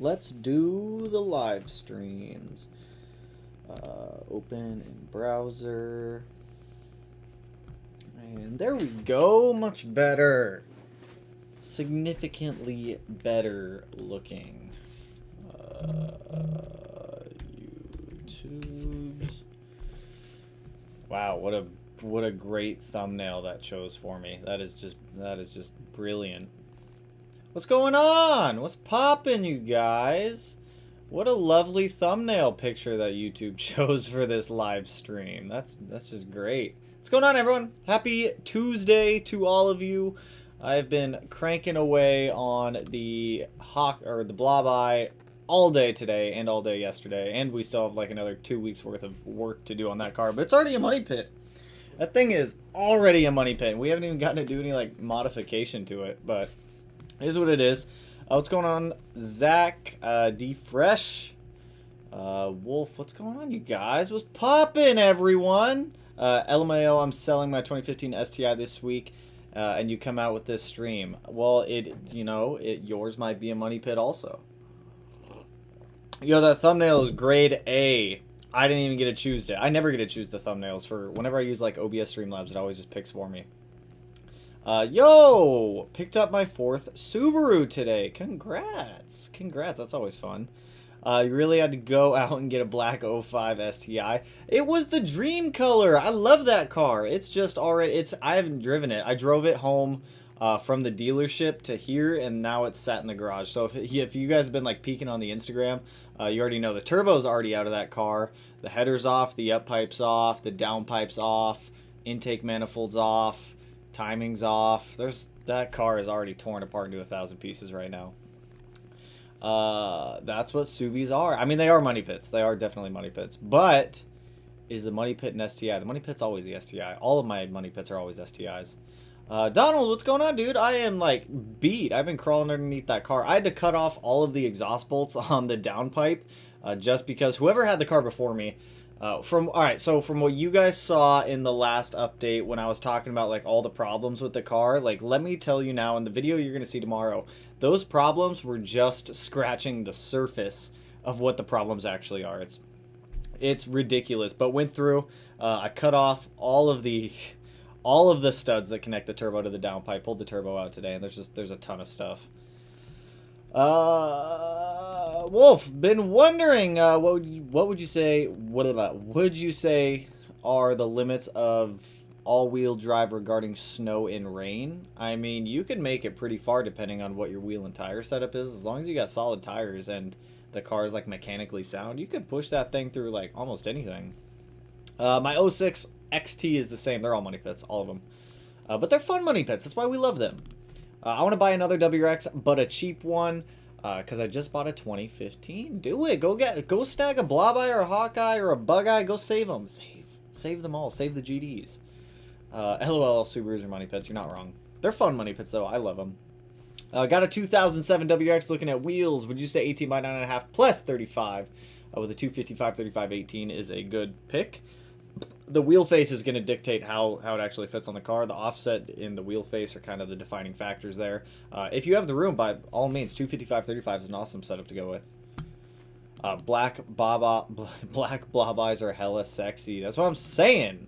Let's do the live streams. Open in browser. And there we go. Much better. Significantly better looking. YouTube's. Wow, what a great thumbnail that chose for me. That is just brilliant. What's going on? What's poppin', you guys? What a lovely thumbnail picture that YouTube chose for this live stream. That's just great. What's going on, everyone? Happy Tuesday to all of you. I've been cranking away on the blob eye all day today and all day yesterday, and we still have like another 2 weeks worth of work to do on that car, but it's already a money pit. That thing is already a money pit. We haven't even gotten to do any like modification to it, but it is what it is. What's going on, Zach? D Fresh, Wolf. What's going on, you guys? What's poppin', everyone? LMAO. I'm selling my 2015 STI this week, and you come out with this stream. Well, yours might be a money pit also. Yo, that thumbnail is grade A. I didn't even get to choose it. I never get to choose the thumbnails for whenever I use like OBS Streamlabs. It always just picks for me. Yo, picked up my 4th Subaru today. Congrats. That's always fun. You really had to go out and get a black 05 STI. It was the dream color. I love that car. It's just already, I haven't driven it. I drove it home from the dealership to here, and now it's sat in the garage. So if you guys have been like peeking on the Instagram, you already know the turbo's already out of that car. The header's off, the up pipe's off, the down pipe's off, intake manifold's off, timing's off. That car is already torn apart into 1,000 pieces right now. That's what Subis are. I mean, they are money pits. They are definitely money pits. But is the money pit an STI? The money pit's always the STI. All of my money pits are always STIs. Donald, what's going on, dude? I am like beat. I've been crawling underneath that car. I had to cut off all of the exhaust bolts on the downpipe, just because whoever had the car before me, from what you guys saw in the last update when I was talking about like all the problems with the car, like let me tell you now in the video you're gonna see tomorrow, those problems were just scratching the surface of what the problems actually are. It's ridiculous, but went through. I cut off all of the studs that connect the turbo to the downpipe. Pulled the turbo out today, and there's a ton of stuff. Wolf, been wondering what would you say are the limits of all-wheel drive regarding snow and rain? I mean, you can make it pretty far depending on what your wheel and tire setup is. As long as you got solid tires and the car is like mechanically sound, you could push that thing through like almost anything. My 06 XT is the same. They're all money pits, all of them. But they're fun money pits. That's why we love them. I want to buy another WRX, but a cheap one, because I just bought a 2015. Do it. Go snag a blob eye or a hawkeye or a bug eye. Go save them. Save them all. Save the GDs. LOL, Subarus are money pits. You're not wrong. They're fun money pits, though. I love them. Got a 2007 WRX. Looking at wheels, would you say 18 by 9.5 plus 35 with a 255 35 18 is a good pick? The wheel face is going to dictate how it actually fits on the car. The offset in the wheel face are kind of the defining factors there. If you have the room, by all means, 255/35 is an awesome setup to go with. Black blob eyes are hella sexy. That's what I'm saying.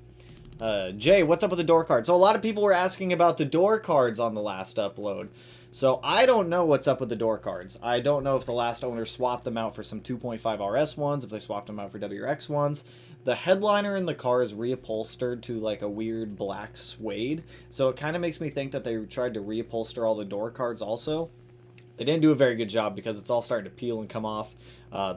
Jay, what's up with the door cards? So a lot of people were asking about the door cards on the last upload. So I don't know what's up with the door cards. I don't know if the last owner swapped them out for some 2.5 RS ones, if they swapped them out for WRX ones. The headliner in the car is reupholstered to like a weird black suede, so it kind of makes me think that they tried to reupholster all the door cards also. They didn't do a very good job because it's all starting to peel and come off.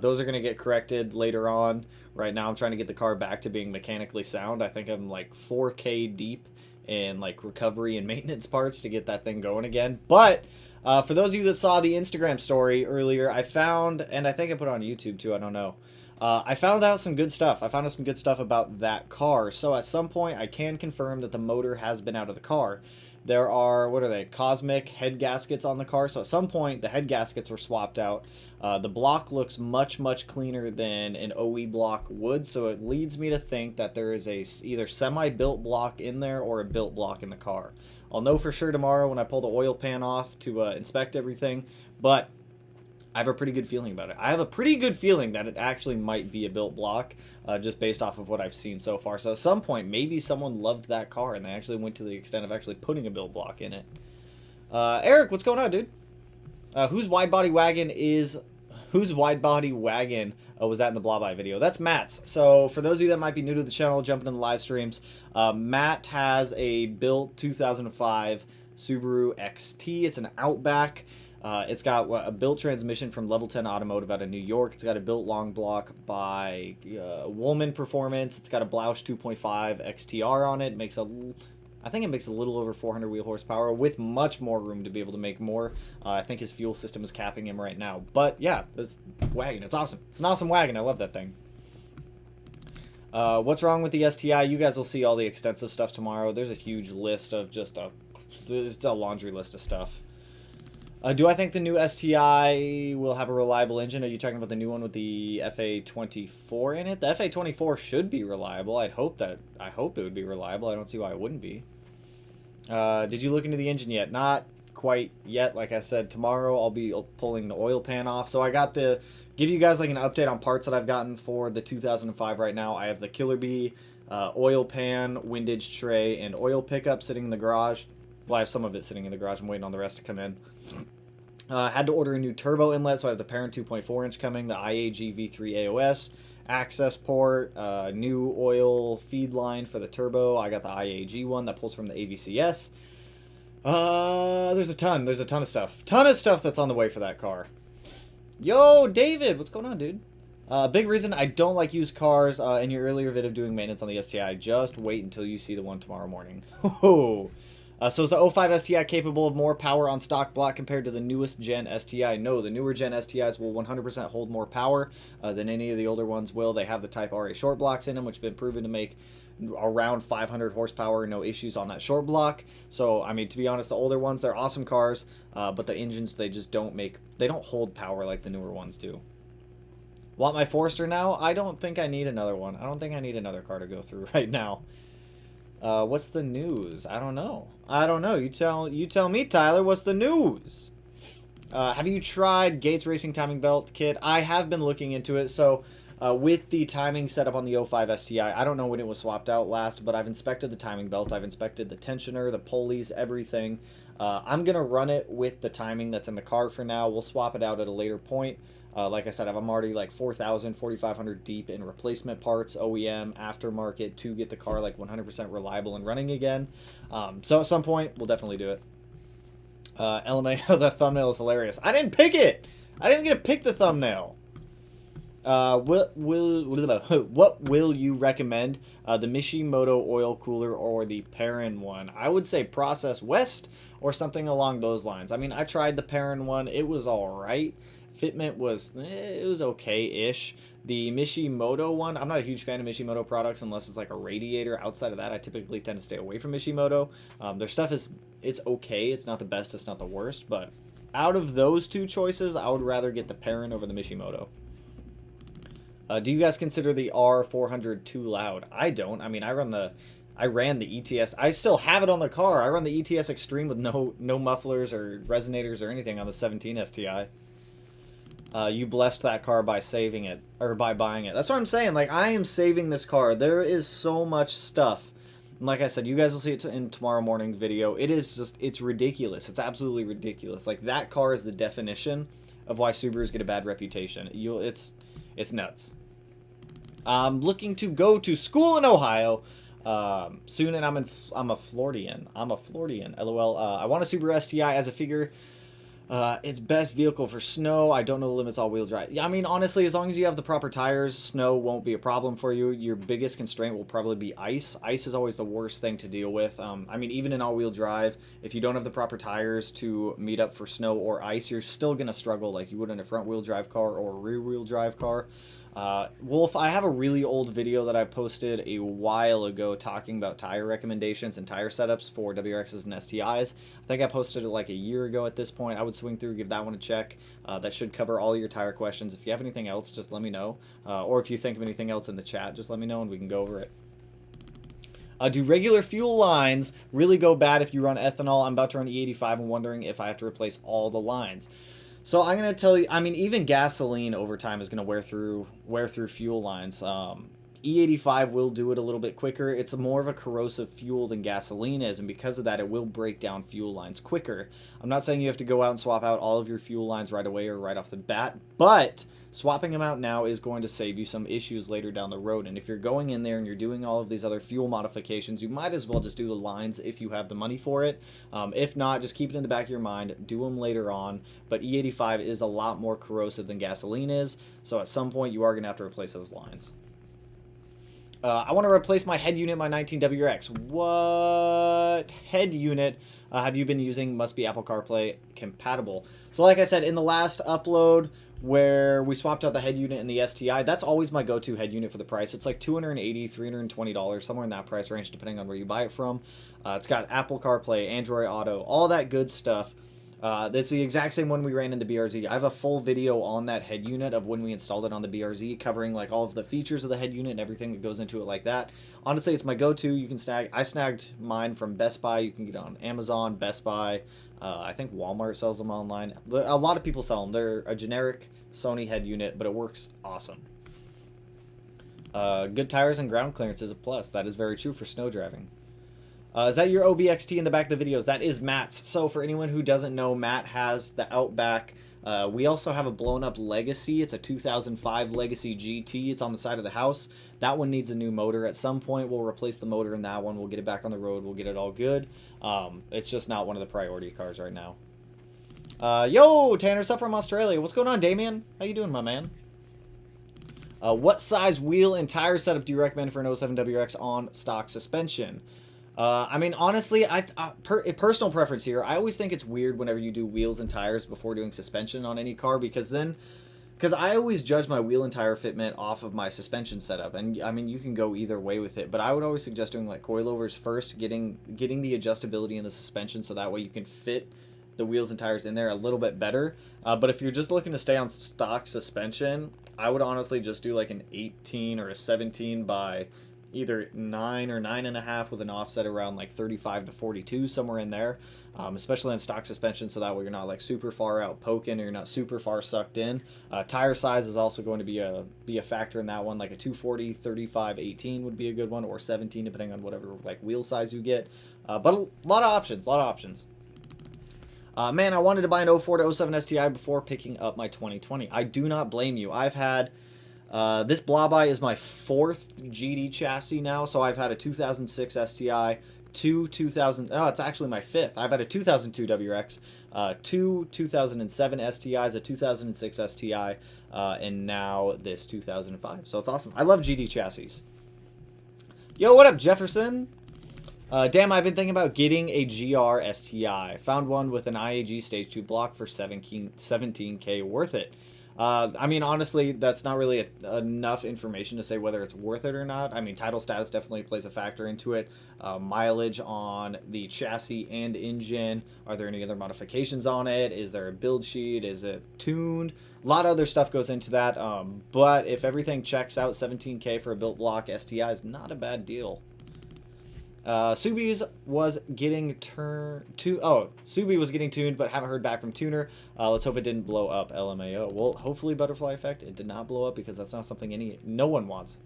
Those are going to get corrected later on. Right now I'm trying to get the car back to being mechanically sound. I think I'm like 4K deep in like recovery and maintenance parts to get that thing going again. But for those of you that saw the Instagram story earlier, I found, and I think I put it on YouTube too, I don't know. I found out some good stuff. I found out some good stuff about that car. So at some point, I can confirm that the motor has been out of the car. There are, what are they, cosmic head gaskets on the car. So at some point, the head gaskets were swapped out. The block looks much, much cleaner than an OE block would. So it leads me to think that there is a either semi-built block in there or a built block in the car. I'll know for sure tomorrow when I pull the oil pan off to inspect everything. But I have a pretty good feeling about it. I have a pretty good feeling that it actually might be a built block, just based off of what I've seen so far. So at some point, maybe someone loved that car and they actually went to the extent of actually putting a built block in it. Eric, what's going on, dude? Whose wide body wagon was that in the Blobeye video? That's Matt's. So for those of you that might be new to the channel, jumping in the live streams, Matt has a built 2005 Subaru XT. It's an Outback. It's got a built transmission from Level 10 Automotive out of New York. It's got a built long block by Woolman Performance. It's got a Blausch 2.5 XTR on it. I think it makes a little over 400 wheel horsepower with much more room to be able to make more. I think his fuel system is capping him right now. But yeah, this wagon, it's awesome. It's an awesome wagon. I love that thing. What's wrong with the STI? You guys will see all the extensive stuff tomorrow. There's a huge list of there's a laundry list of stuff. Do I think the new STI will have a reliable engine? Are you talking about the new one with the FA24 in it? The FA24 should be reliable. I hope it would be reliable. I don't see why it wouldn't be. Did you look into the engine yet? Not quite yet. Like I said, tomorrow I'll be pulling the oil pan off. So I got give you guys like an update on parts that I've gotten for the 2005 right now. I have the Killer Bee, oil pan, windage tray, and oil pickup sitting in the garage. Well, I have some of it sitting in the garage. I'm waiting on the rest to come in. Had to order a new turbo inlet, so I have the Parent 2.4 inch coming, the IAG V3 AOS, access port, new oil feed line for the turbo. I got the IAG one that pulls from the AVCS. There's a ton of stuff. Ton of stuff that's on the way for that car. Yo, David, what's going on, dude? Big reason I don't like used cars. In your earlier vid of doing maintenance on the STI, just wait until you see the one tomorrow morning. So is the 05 STI capable of more power on stock block compared to the newest gen STI? No, the newer gen STIs will 100% hold more power than any of the older ones will. They have the Type RA short blocks in them, which have been proven to make around 500 horsepower, no issues on that short block. So, I mean, to be honest, the older ones, they're awesome cars, but the engines, they don't hold power like the newer ones do. Want my Forester now? I don't think I need another one. I don't think I need another car to go through right now. What's the news? I don't know. You tell me, Tyler. What's the news? Have you tried Gates Racing timing belt kit? I have been looking into it. So with the timing set up on the 05 STI, I don't know when it was swapped out last, but I've inspected the timing belt. I've inspected the tensioner, the pulleys, everything. I'm going to run it with the timing that's in the car for now. We'll swap it out at a later point. Like I said, I'm already like 4,000, 4,500 deep in replacement parts, OEM, aftermarket, to get the car like 100% reliable and running again. So at some point, we'll definitely do it. LMA, the thumbnail is hilarious. I didn't pick it! I didn't get to pick the thumbnail. What will you recommend? The Mishimoto oil cooler or the Perrin one? I would say Process West or something along those lines. I mean, I tried the Perrin one. It was alright. Fitment was, it was okay-ish. The Mishimoto one, I'm not a huge fan of Mishimoto products unless it's like a radiator. Outside of that, I typically tend to stay away from Mishimoto. Their stuff it's okay. It's not the best, it's not the worst, but out of those two choices, I would rather get the Perrin over the Mishimoto. Do you guys consider the R400 too loud? I don't. I mean, I ran the ETS. I still have it on the car. I run the ETS Extreme with no mufflers or resonators or anything on the 17 STI. You blessed that car by saving it, or by buying it. That's what I'm saying. Like, I am saving this car. There is so much stuff. And like I said, you guys will see it in tomorrow morning video. It is just, it's ridiculous. It's absolutely ridiculous. Like, that car is the definition of why Subarus get a bad reputation. It's nuts. I'm looking to go to school in Ohio soon, and I'm a Floridian. LOL. I want a Subaru STI as a figure. It's best vehicle for snow. I don't know the limits all-wheel drive. Yeah, I mean, honestly, as long as you have the proper tires, snow won't be a problem for you. Your biggest constraint will probably be ice. Ice is always the worst thing to deal with. I mean, even in all-wheel drive, if you don't have the proper tires to meet up for snow or ice, you're still going to struggle like you would in a front-wheel drive car or a rear-wheel drive car. Wolf, I have a really old video that I posted a while ago talking about tire recommendations and tire setups for WRXs and STIs. I think I posted it like a year ago at this point. I would swing through, give that one a check. That should cover all your tire questions. If you have anything else, just let me know. Or if you think of anything else in the chat, just let me know and we can go over it. Do regular fuel lines really go bad if you run ethanol? I'm about to run E85 and wondering if I have to replace all the lines. So I'm gonna tell you. I mean, even gasoline over time is gonna wear through fuel lines. E85 will do it a little bit quicker. It's more of a corrosive fuel than gasoline is, and because of that, it will break down fuel lines quicker. I'm not saying you have to go out and swap out all of your fuel lines right away or right off the bat, but swapping them out now is going to save you some issues later down the road. And if you're going in there and you're doing all of these other fuel modifications, you might as well just do the lines if you have the money for it. If not, just keep it in the back of your mind, do them later on. But E85 is a lot more corrosive than gasoline is, so at some point you are going to have to replace those lines. I want to replace my head unit, my 19WX. What head unit have you been using? Must be Apple CarPlay compatible. So like I said, in the last upload where we swapped out the head unit and the STI, that's always my go-to head unit for the price. It's like $280, $320, somewhere in that price range, depending on where you buy it from. It's got Apple CarPlay, Android Auto, all that good stuff. That's the exact same one we ran in the BRZ. I have a full video on that head unit of when we installed it on the BRZ, covering like all of the features of the head unit and everything that goes into it like that. Honestly, it's my go-to. You can snag. I snagged mine from Best Buy. You can get it on Amazon, Best Buy. I think Walmart sells them online. A lot of people sell them. They're a generic Sony head unit, but it works awesome. Good tires and ground clearance is a plus. That is very true for snow driving. Is that your OBXT in the back of the videos? That is Matt's. So for anyone who doesn't know, Matt has the Outback. We also have a blown up Legacy. It's a 2005 Legacy GT. It's on the side of the house. That one needs a new motor. At some point, we'll replace the motor in that one. We'll get it back on the road. We'll get it all good. It's just not one of the priority cars right now. Yo, Tanner, up from Australia. What's going on, Damien? How you doing, my man? What size wheel and tire setup do you recommend for an 07WX on stock suspension? I mean, honestly, personal preference here. I always think it's weird whenever you do wheels and tires before doing suspension on any car, because I always judge my wheel and tire fitment off of my suspension setup. And I mean, you can go either way with it, but I would always suggest doing like coilovers first, getting the adjustability in the suspension so that way you can fit the wheels and tires in there a little bit better. But if you're just looking to stay on stock suspension, I would honestly just do like an 18 or a 17 by either 9 or 9.5 with an offset around like 35 to 42, somewhere in there, especially on stock suspension, so that way you're not like super far out poking or you're not super far sucked in. Tire size is also going to be a factor in that one. Like a 240 35 18 would be a good one, or 17 depending on whatever like wheel size you get. But a lot of options. Man, I wanted to buy an 04 to 07 STI before picking up my 2020. I do not blame you. I've had this Blobeye is my 4th GD chassis now, so I've had a 2006 STI, it's actually my 5th. I've had a 2002 WRX, 2007 STIs, a 2006 STI, and now this 2005. So it's awesome. I love GD chassis. Yo, what up, Jefferson? Damn, I've been thinking about getting a GR STI. Found one with an IAG Stage 2 block for 17K, worth it. I mean, honestly, that's not really enough information to say whether it's worth it or not. I mean, title status definitely plays a factor into it. Mileage on the chassis and engine. Are there any other modifications on it? Is there a build sheet? Is it tuned? A lot of other stuff goes into that. But if everything checks out, 17K for a built block STI is not a bad deal. Subi was getting tuned, but haven't heard back from tuner. Let's hope it didn't blow up. LMAO. Well, hopefully butterfly effect. It did not blow up, because that's not something no one wants.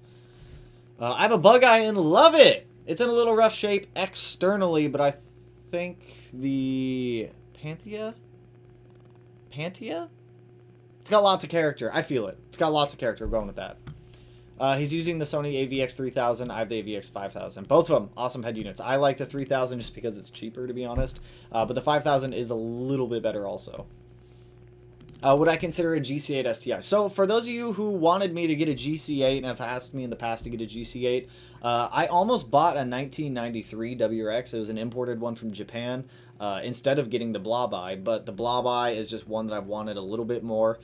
I have a bug eye and love it. It's in a little rough shape externally, but I think the Panthea. It's got lots of character. I feel it. It's got lots of character. We're going with that. He's using the Sony AVX 3000. I have the AVX 5000. Both of them, awesome head units. I like the 3000 just because it's cheaper, to be honest. But the 5000 is a little bit better also. Would I consider a GC8 STI? So for those of you who wanted me to get a GC8 and have asked me in the past to get a GC8, I almost bought a 1993 WRX. It was an imported one from Japan instead of getting the Blobeye, but the Blobeye is just one that I've wanted a little bit more.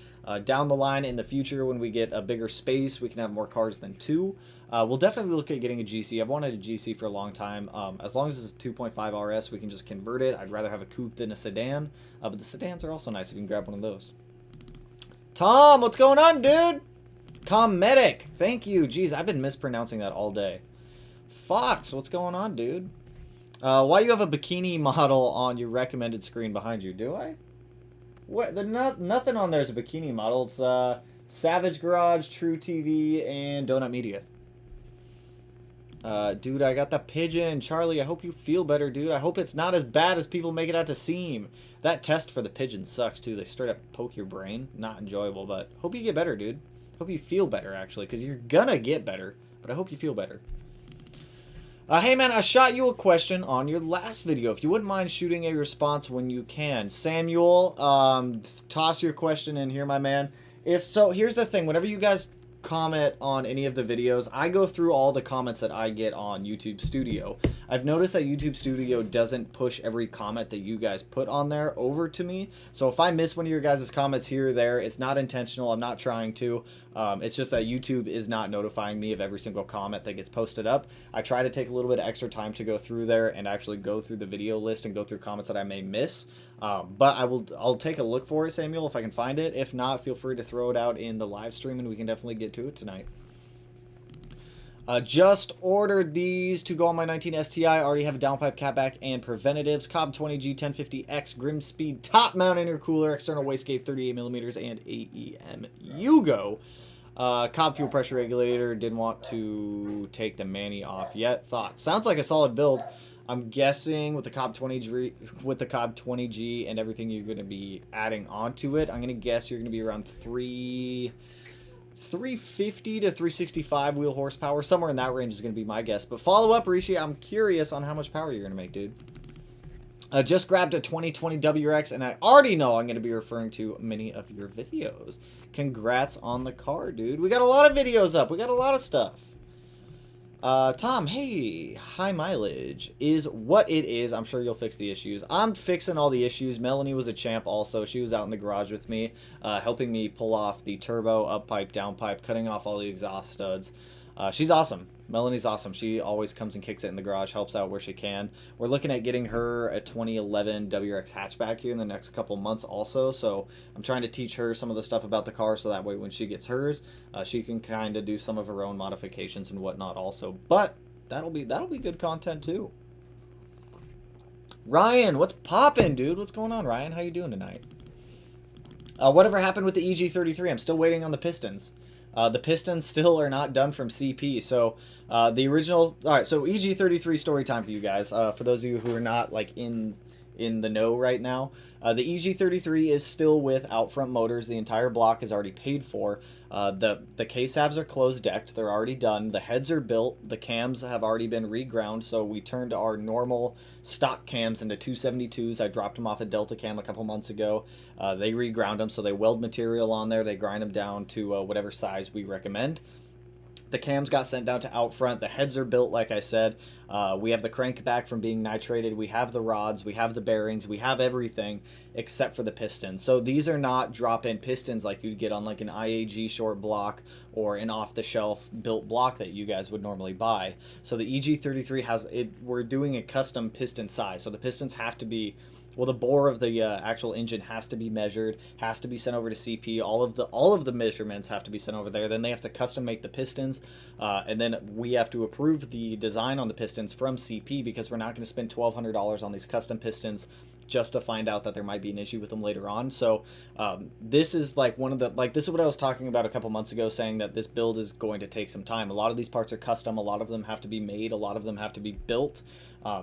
Down the line in the future, when we get a bigger space, we can have more cars than 2. We'll definitely look at getting a GC. I've wanted a GC for a long time. As long as it's a 2.5 RS, we can just convert it. I'd rather have a coupe than a sedan, but the sedans are also nice if you can grab one of those. Tom, what's going on, dude? Comedic, thank you. Jeez, I've been mispronouncing that all day. Fox, what's going on, dude? Why you have a bikini model on your recommended screen behind you? Do I? What? Nothing on there is a bikini model. It's Savage Garage, True TV, and Donut Media. Dude, I got the pigeon. Charlie, I hope you feel better, dude. I hope it's not as bad as people make it out to seem. That test for the pigeon sucks, too. They straight up poke your brain. Not enjoyable, but hope you get better, dude. Hope you feel better, actually, because you're gonna get better. But I hope you feel better. Hey, man, I shot you a question on your last video. If you wouldn't mind shooting a response when you can. Samuel, toss your question in here, my man. If so, here's the thing. Whenever you guys comment on any of the videos, I go through all the comments that I get on YouTube Studio. I've noticed that YouTube Studio doesn't push every comment that you guys put on there over to me. So if I miss one of your guys' comments here or there, it's not intentional. I'm not trying to. It's just that YouTube is not notifying me of every single comment that gets posted up. I try to take a little bit of extra time to go through there and actually go through the video list and go through comments that I may miss. But I'll take a look for it, Samuel, if I can find it. If not, feel free to throw it out in the live stream and we can definitely get to it tonight. Just ordered these to go on my 19 STI. Already have a downpipe, catback, and preventatives. Cobb 20G 1050X Grim Speed top mount intercooler, external wastegate 38mm, and AEM Yugo. Cobb fuel pressure regulator. Didn't want to take the Manny off yet. Thoughts? Sounds like a solid build. I'm guessing with the Cobb 20G and everything you're going to be adding onto it, I'm going to guess you're going to be around 350 to 365 wheel horsepower. Somewhere in that range is going to be my guess. But follow up, Rishi. I'm curious on how much power you're going to make, dude. Just grabbed a 2020 WRX, and I already know I'm going to be referring to many of your videos. Congrats on the car, dude. We got a lot of videos up. We got a lot of stuff. Tom, hey, high mileage is what it is. I'm sure you'll fix the issues. I'm fixing all the issues. Melanie was a champ also. She was out in the garage with me, helping me pull off the turbo, up pipe, down pipe, cutting off all the exhaust studs. She's awesome. Melanie's awesome. She always comes and kicks it in the garage, helps out where she can. We're looking at getting her a 2011 WRX hatchback here in the next couple months also. So I'm trying to teach her some of the stuff about the car so that way when she gets hers, she can kind of do some of her own modifications and whatnot also. But that'll be good content too. Ryan, what's poppin', dude? What's going on, Ryan? How you doing tonight? Whatever happened with the EG33? I'm still waiting on the pistons. The pistons still are not done from CP. So the original, all right, so EG33 story time for you guys. For those of you who are not like in the know right now, the EG33 is still with Outfront Motors. The entire block is already paid for. The case halves are closed decked. They're already done. The heads are built. The cams have already been reground. So we turned our normal stock cams into 272s. I dropped them off at Delta Cam a couple months ago. They reground them. So they weld material on there. They grind them down to whatever size we recommend. The cams got sent down to Outfront. The heads are built, like I said. We have the crank back from being nitrated. We have the rods. We have the bearings. We have everything except for the pistons. So these are not drop-in pistons like you'd get on like an IAG short block or an off-the-shelf built block that you guys would normally buy. So the EG33 has it. We're doing a custom piston size. So the pistons have to be, well, the bore of the actual engine has to be measured, has to be sent over to CP. All of the measurements have to be sent over there. Then they have to custom make the pistons, and then we have to approve the design on the pistons from CP because we're not going to spend $1,200 on these custom pistons just to find out that there might be an issue with them later on. So this is like one of the, like, this is what I was talking about a couple months ago, saying that this build is going to take some time. A lot of these parts are custom. A lot of them have to be made. A lot of them have to be built.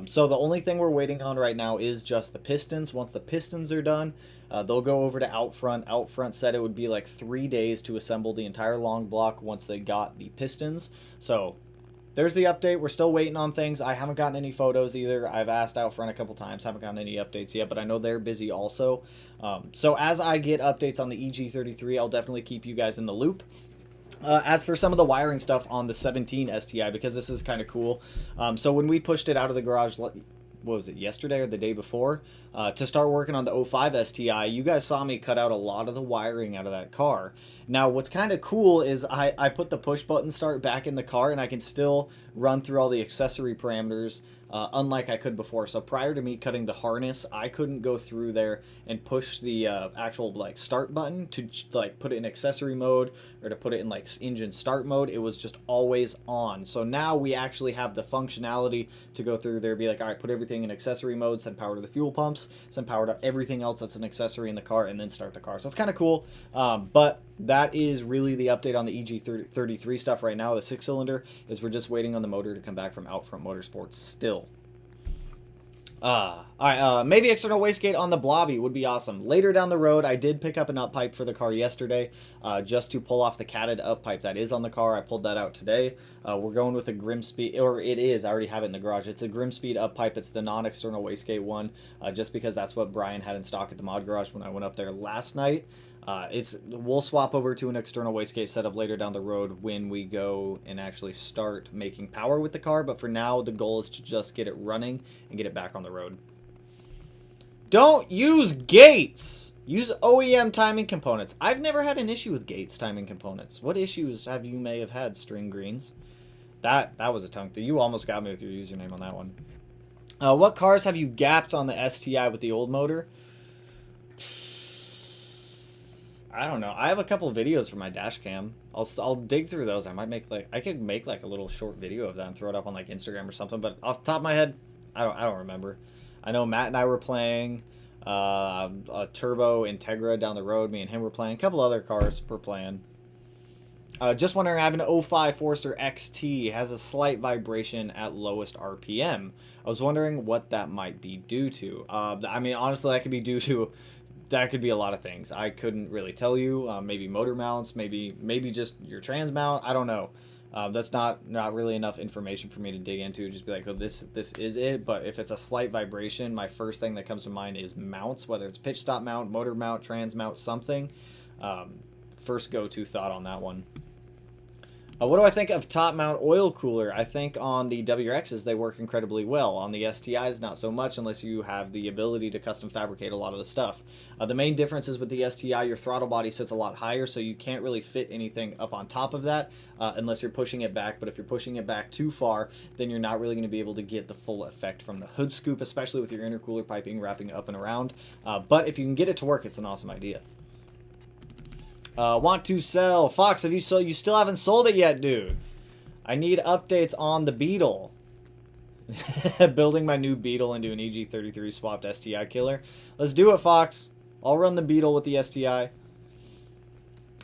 So the only thing we're waiting on right now is just the pistons. Once the pistons are done, they'll go over to Outfront. Outfront said it would be like 3 days to assemble the entire long block once they got the pistons. So there's the update. We're still waiting on things. I haven't gotten any photos either. I've asked Outfront a couple times. Haven't gotten any updates yet, but I know they're busy also. So as I get updates on the EG33, I'll definitely keep you guys in the loop. As for some of the wiring stuff on the 17 STI, because this is kind of cool. So when we pushed it out of the garage, what was it, yesterday or the day before, to start working on the 05 STI, you guys saw me cut out a lot of the wiring out of that car. Now, what's kind of cool is I put the push button start back in the car, and I can still run through all the accessory parameters unlike I could before. So prior to me cutting the harness, I couldn't go through there and push the actual like start button to like put it in accessory mode or to put it in like engine start mode. It was just always on. So now we actually have the functionality to go through there, be like, all right, put everything in accessory mode, send power to the fuel pumps, send power to everything else that's an accessory in the car, and then start the car. So it's kind of cool. But that is really the update on the EG33 stuff right now. The 6-cylinder is we're just waiting on the motor to come back from Outfront Motorsports still. All right, maybe external wastegate on the Blobby would be awesome. Later down the road, I did pick up an up pipe for the car yesterday, just to pull off the catted up pipe that is on the car. I pulled that out today. We're going with a Grimspeed, or it is, I already have it in the garage. It's a Grimspeed up pipe. It's the non-external wastegate one, just because that's what Brian had in stock at the mod garage when I went up there last night. We'll swap over to an external wastegate setup later down the road when we go and actually start making power with the car. But for now, the goal is to just get it running and get it back on the road. Don't use gates. Use OEM timing components. I've never had an issue with gates timing components. What issues have you may have had, String Greens? That was a tongue. You almost got me with your username on that one. What cars have you gapped on the STI with the old motor? I don't know. I have a couple of videos for my dash cam. I'll dig through those. I could make like a little short video of that and throw it up on like Instagram or something. But off the top of my head, I don't remember. I know Matt and I were playing a Turbo Integra down the road. Me and him were playing. A couple other cars were playing. Just wondering, I have an 05 Forester XT. Has a slight vibration at lowest RPM. I was wondering what that might be due to. I mean, honestly, that could be due to... That could be a lot of things. I couldn't really tell you. Maybe motor mounts, maybe just your trans mount. I don't know. That's not really enough information for me to dig into. Just be like, oh, this is it. But if it's a slight vibration, my first thing that comes to mind is mounts, whether it's pitch stop mount, motor mount, trans mount, something. First go-to thought on that one. What do I think of top mount oil cooler? I think on the WRXs they work incredibly well. On the STIs, not so much unless you have the ability to custom fabricate a lot of the stuff. The main difference is with the STI, your throttle body sits a lot higher, so you can't really fit anything up on top of that unless you're pushing it back. But if you're pushing it back too far, then you're not really going to be able to get the full effect from the hood scoop, especially with your intercooler piping wrapping up and around. But if you can get it to work, it's an awesome idea. Want to sell. Fox, have you sold? You still haven't sold it yet, dude. I need updates on the Beetle. Building my new Beetle into an EG33 swapped STI killer. Let's do it, Fox. I'll run the Beetle with the STI.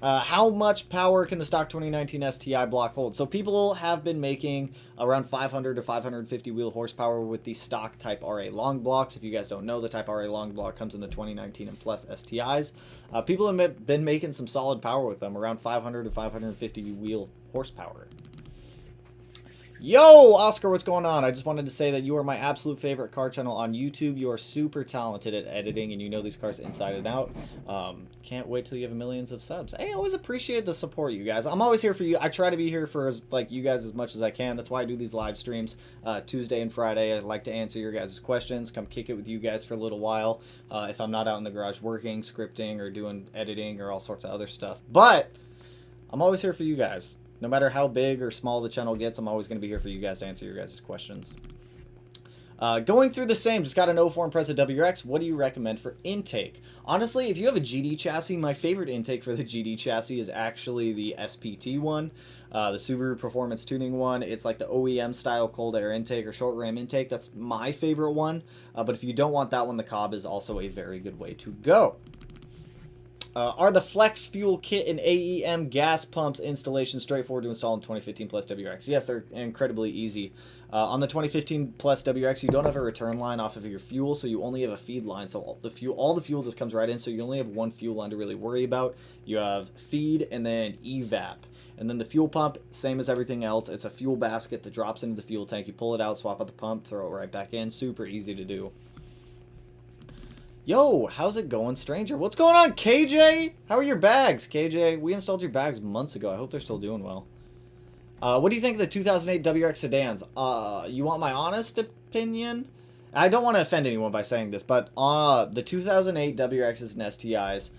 How much power can the stock 2019 STI block hold? So people have been making around 500 to 550 wheel horsepower with the stock Type RA long blocks. If you guys don't know, the Type RA long block comes in the 2019 and plus STIs. People have been making some solid power with them, around 500 to 550 wheel horsepower. Yo, Oscar, what's going on? I just wanted to say that you are my absolute favorite car channel on YouTube. You are super talented at editing, and you know these cars inside and out. Can't wait till you have millions of subs. Hey, I always appreciate the support, you guys. I'm always here for you. I try to be here for you guys as much as I can. That's why I do these live streams Tuesday and Friday. I like to answer your guys' questions, come kick it with you guys for a little while. If I'm not out in the garage working, scripting, or doing editing, or all sorts of other stuff. But I'm always here for you guys. No matter how big or small the channel gets, I'm always going to be here for you guys to answer your guys' questions. Going through the same, just got an 04 Impreza WRX. What do you recommend for intake? Honestly, if you have a GD chassis, my favorite intake for the GD chassis is actually the SPT one, the Subaru Performance Tuning one. It's like the OEM style cold air intake or short ram intake. That's my favorite one. But if you don't want that one, the Cobb is also a very good way to go. Are the Flex Fuel Kit and AEM gas pumps installation straightforward to install in 2015 plus WRX? Yes, they're incredibly easy. On the 2015 plus WRX, you don't have a return line off of your fuel, so you only have a feed line. So all the fuel just comes right in, so you only have one fuel line to really worry about. You have feed and then evap. And then the fuel pump, same as everything else. It's a fuel basket that drops into the fuel tank. You pull it out, swap out the pump, throw it right back in. Super easy to do. Yo, how's it going, stranger? What's going on, KJ? How are your bags, KJ? We installed your bags months ago. I hope they're still doing well. What do you think of the 2008 WRX sedans? You want my honest opinion? I don't want to offend anyone by saying this, but the 2008 WRXs and STIs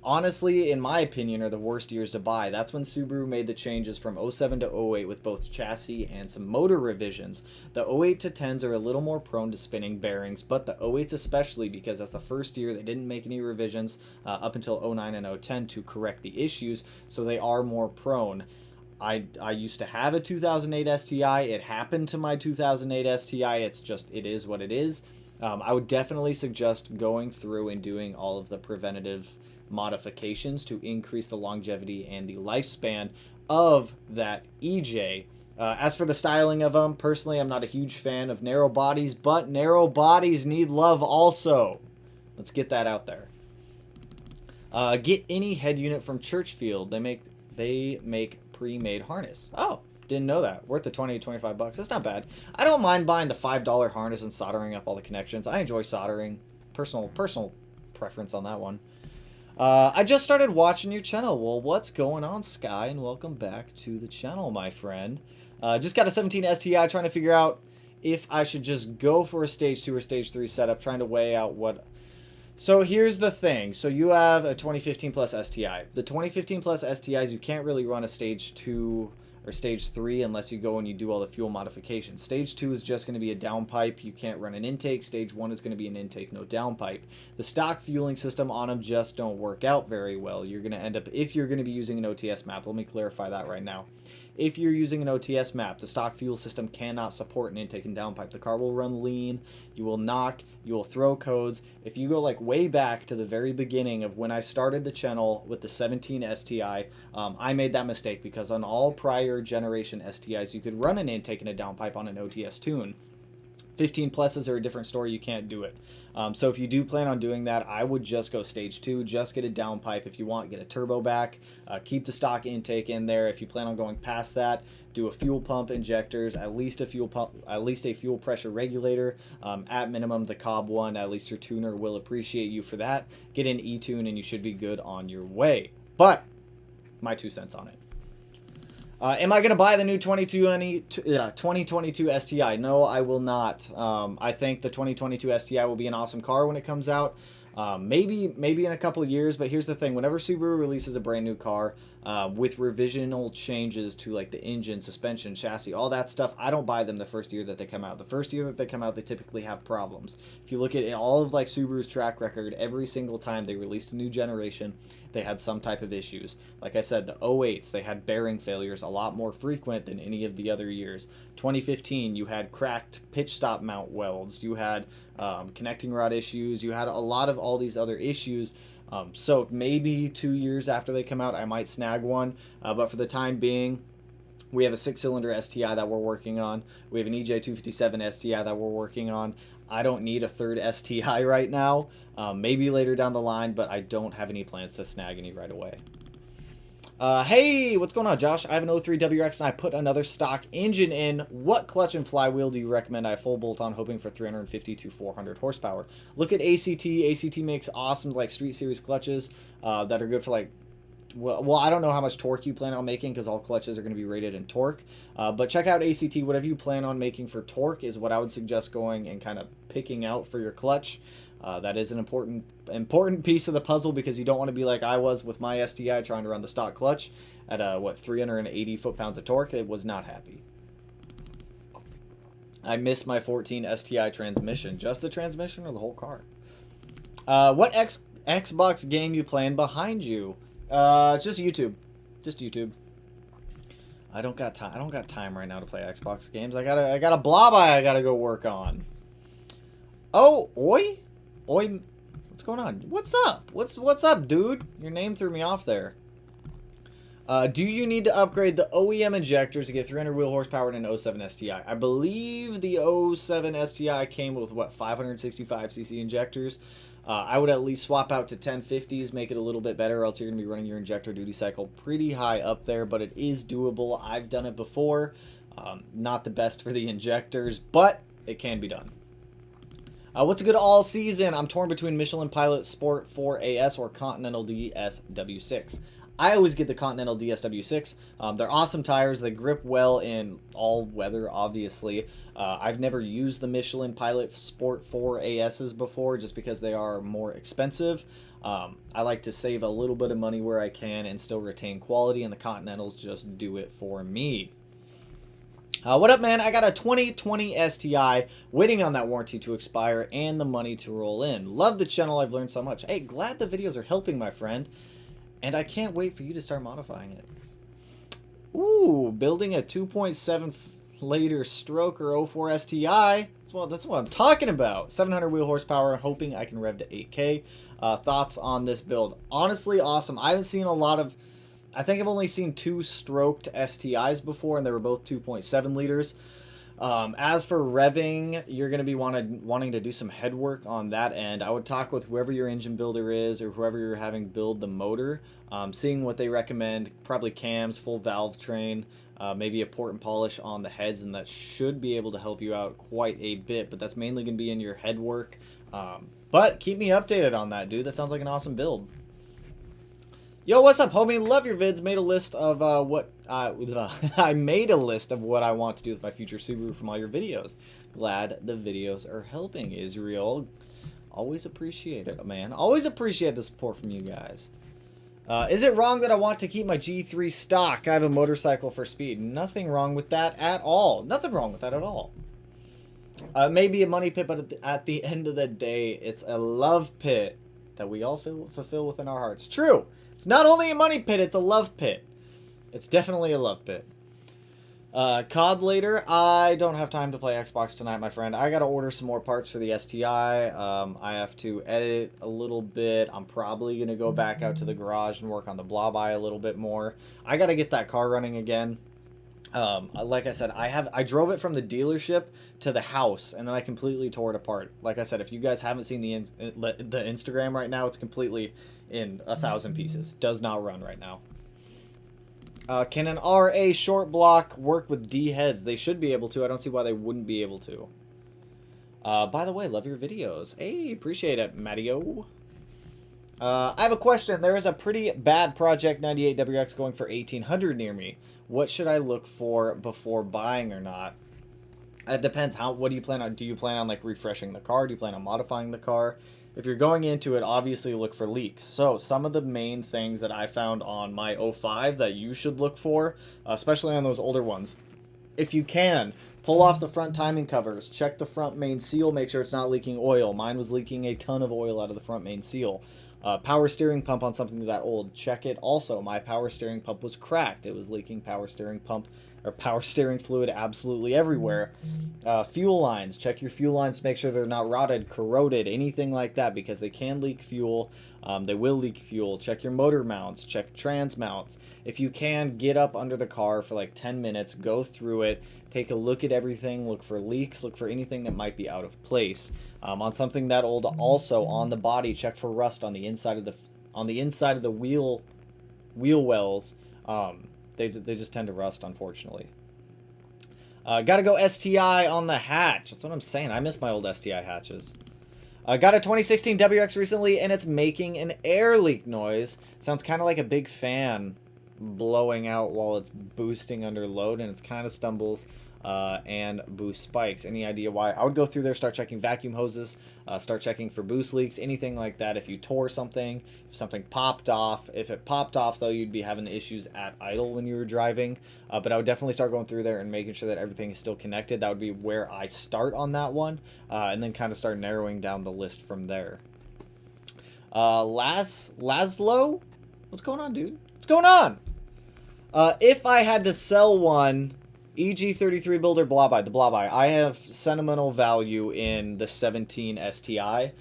honestly, in my opinion, are the worst years to buy. That's when Subaru made the changes from '07 to '08 with both chassis and some motor revisions. The '08 to 10s are a little more prone to spinning bearings, but the '08s especially, because that's the first year they didn't make any revisions up until '09 and '10 to correct the issues, so they are more prone. I used to have a 2008 STI. It happened to my 2008 STI. It is what it is. I would definitely suggest going through and doing all of the preventative modifications to increase the longevity and the lifespan of that EJ. As for the styling of them, personally, I'm not a huge fan of narrow bodies, but narrow bodies need love also. Let's get that out there. Get any head unit from Churchfield. They make pre-made harness. Oh, didn't know that. Worth the 20 to 25 bucks. That's not bad. I don't mind buying the $5 harness and soldering up all the connections. I enjoy soldering. Personal preference on that one. I just started watching your channel. Well, what's going on, Sky? And welcome back to the channel, my friend. Just got a 17 STI, trying to figure out if I should just go for a stage 2 or stage 3 setup, trying to weigh out what... So here's the thing. So you have a 2015 plus STI. The 2015 plus STIs, you can't really run a stage 2 or stage 3 unless you go and you do all the fuel modifications. Stage 2 is just going to be a downpipe. You can't run an intake. Stage 1 is going to be an intake, no downpipe. The stock fueling system on them just don't work out very well. You're going to end up, if you're going to be using an OTS map, let me clarify that right now. If you're using an OTS map, the stock fuel system cannot support an intake and downpipe. The car will run lean, you will knock, you will throw codes. If you go like way back to the very beginning of when I started the channel with the 17 STI, I made that mistake because on all prior generation STIs, you could run an intake and a downpipe on an OTS tune. 15 pluses are a different story. You can't do it. So if you do plan on doing that, I would just go stage 2. Just get a downpipe. If you want, get a turbo back. Keep the stock intake in there. If you plan on going past that, do a fuel pump injectors, at least a fuel pump, at least a fuel pressure regulator. At minimum, the Cobb one. At least your tuner will appreciate you for that. Get an e-tune, and you should be good on your way. But my 2 cents on it. Am I going to buy the new 2022 STI? No, I will not. I think the 2022 STI will be an awesome car when it comes out. Maybe in a couple of years, but here's the thing. Whenever Subaru releases a brand new car with revisional changes to like the engine, suspension, chassis, all that stuff, I don't buy them the first year that they come out. The first year that they come out, they typically have problems. If you look at all of like Subaru's track record, every single time they released a new generation, they had some type of issues. Like I said, the 08s, they had bearing failures a lot more frequent than any of the other years. 2015, you had cracked pitch stop mount welds. You had connecting rod issues. You had a lot of all these other issues. So maybe 2 years after they come out, I might snag one. But for the time being, we have a 6-cylinder STI that we're working on. We have an EJ257 STI that we're working on. I don't need a third STI right now. Maybe later down the line, but I don't have any plans to snag any right away. Hey, what's going on, Josh? I have an 03 WRX and I put another stock engine in. What clutch and flywheel do you recommend I full bolt on, hoping for 350 to 400 horsepower? Look at ACT. ACT makes awesome like street series clutches that are good for like, well, I don't know how much torque you plan on making because all clutches are going to be rated in torque. But check out ACT. Whatever you plan on making for torque is what I would suggest going and kind of picking out for your clutch. That is an important piece of the puzzle because you don't want to be like I was with my STI trying to run the stock clutch at 380 foot-pounds of torque. It was not happy. I missed my 14 STI transmission. Just the transmission or the whole car? What Xbox game you playing behind you? It's just YouTube. Just YouTube. I don't got time. I don't got time right now to play Xbox games. I got a blob eye I gotta go work on. Oh, Oi? Oi, what's going on? What's up? What's up, dude? Your name threw me off there. Do you need to upgrade the OEM injectors to get 300 wheel horsepower in an 07 STI? I believe the 07 STI came with, what, 565cc injectors? I would at least swap out to 1050s, make it a little bit better, or else you're going to be running your injector duty cycle pretty high up there, but it is doable. I've done it before. Not the best for the injectors, but it can be done. What's a good all season? I'm torn between Michelin Pilot Sport 4 AS or Continental DS W6. I always get the Continental DSW6. They're awesome tires. They grip well in all weather, obviously. I've never used the Michelin Pilot Sport 4 ASs before just because they are more expensive. I like to save a little bit of money where I can and still retain quality, and the Continentals just do it for me. What up, man? I got a 2020 STI waiting on that warranty to expire and the money to roll in. Love the channel. I've learned so much. Hey, glad the videos are helping, my friend. And I can't wait for you to start modifying it. Ooh, building a 2.7 liter stroker 04 STI. That's what I'm talking about. 700 wheel horsepower, hoping I can rev to 8K. Thoughts on this build? Honestly, awesome. I haven't seen a lot of... I think I've only seen 2 stroked STIs before, and they were both 2.7 liters. As for revving, you're going to be wanting to do some head work on that end. I would talk with whoever your engine builder is or whoever you're having build the motor, seeing what they recommend, probably cams, full valve train, maybe a port and polish on the heads, and that should be able to help you out quite a bit, but that's mainly going to be in your head work. But keep me updated on that, dude. That sounds like an awesome build. Yo, what's up, homie? Love your vids. Made a list of I made a list of what I want to do with my future Subaru from all your videos. Glad the videos are helping, Israel. Always appreciate it, man. Always appreciate the support from you guys. Is it wrong that I want to keep my G3 stock? I have a motorcycle for speed. Nothing wrong with that at all. Nothing wrong with that at all. Maybe a money pit, but at the end of the day, it's a love pit that we all fulfill within our hearts. True. It's not only a money pit, it's a love pit. It's definitely a love pit. COD later. I don't have time to play Xbox tonight, my friend. I gotta order some more parts for the STI. I have to edit a little bit. I'm probably gonna go back out to the garage and work on the blob eye a little bit more. I gotta get that car running again. Like I said, I drove it from the dealership to the house, and then I completely tore it apart. Like I said, if you guys haven't seen the Instagram right now, it's completely in 1,000 pieces. Does not run right now. Can an RA short block work with D heads? They should be able to. I don't see why they wouldn't be able to. By the way, love your videos. Hey, appreciate it, Mattio. I have a question. There is a pretty bad Project 98 WX going for 1,800 near me. What should I look for before buying or not? It depends. What do you plan on? Do you plan on like refreshing the car? Do you plan on modifying the car? If you're going into it, obviously look for leaks. So some of the main things that I found on my 05 that you should look for, especially on those older ones, if you can, pull off the front timing covers, check the front main seal, make sure it's not leaking oil. Mine was leaking a ton of oil out of the front main seal. Power steering pump on something that old, check it also. My power steering pump was cracked. It was leaking power steering fluid absolutely everywhere. Fuel lines, check your fuel lines to make sure they're not rotted, corroded, anything like that, because they can leak fuel. They will leak fuel. Check your motor mounts, check trans mounts. If you can, get up under the car for like 10 minutes, go through it, take a look at everything, look for leaks, look for anything that might be out of place. On something that old, also on the body, check for rust on the inside of the wheel wells. They just tend to rust, unfortunately. Gotta go STI on the hatch. That's what I'm saying. I miss my old STI hatches. Got a 2016 WX recently, and it's making an air leak noise. Sounds kind of like a big fan blowing out while it's boosting under load, and it's kind of stumbles and boost spikes. Any idea why? I would go through there, start checking vacuum hoses, start checking for boost leaks, anything like that. If you tore something, if something popped off. If it popped off, though, you'd be having issues at idle when you were driving. But I would definitely start going through there and making sure that everything is still connected. That would be where I start on that one, and then kind of start narrowing down the list from there. Laszlo? What's going on, dude? What's going on? If I had to sell one, EG33 builder blob eye, the blob eye, I have sentimental value in the 17 STI.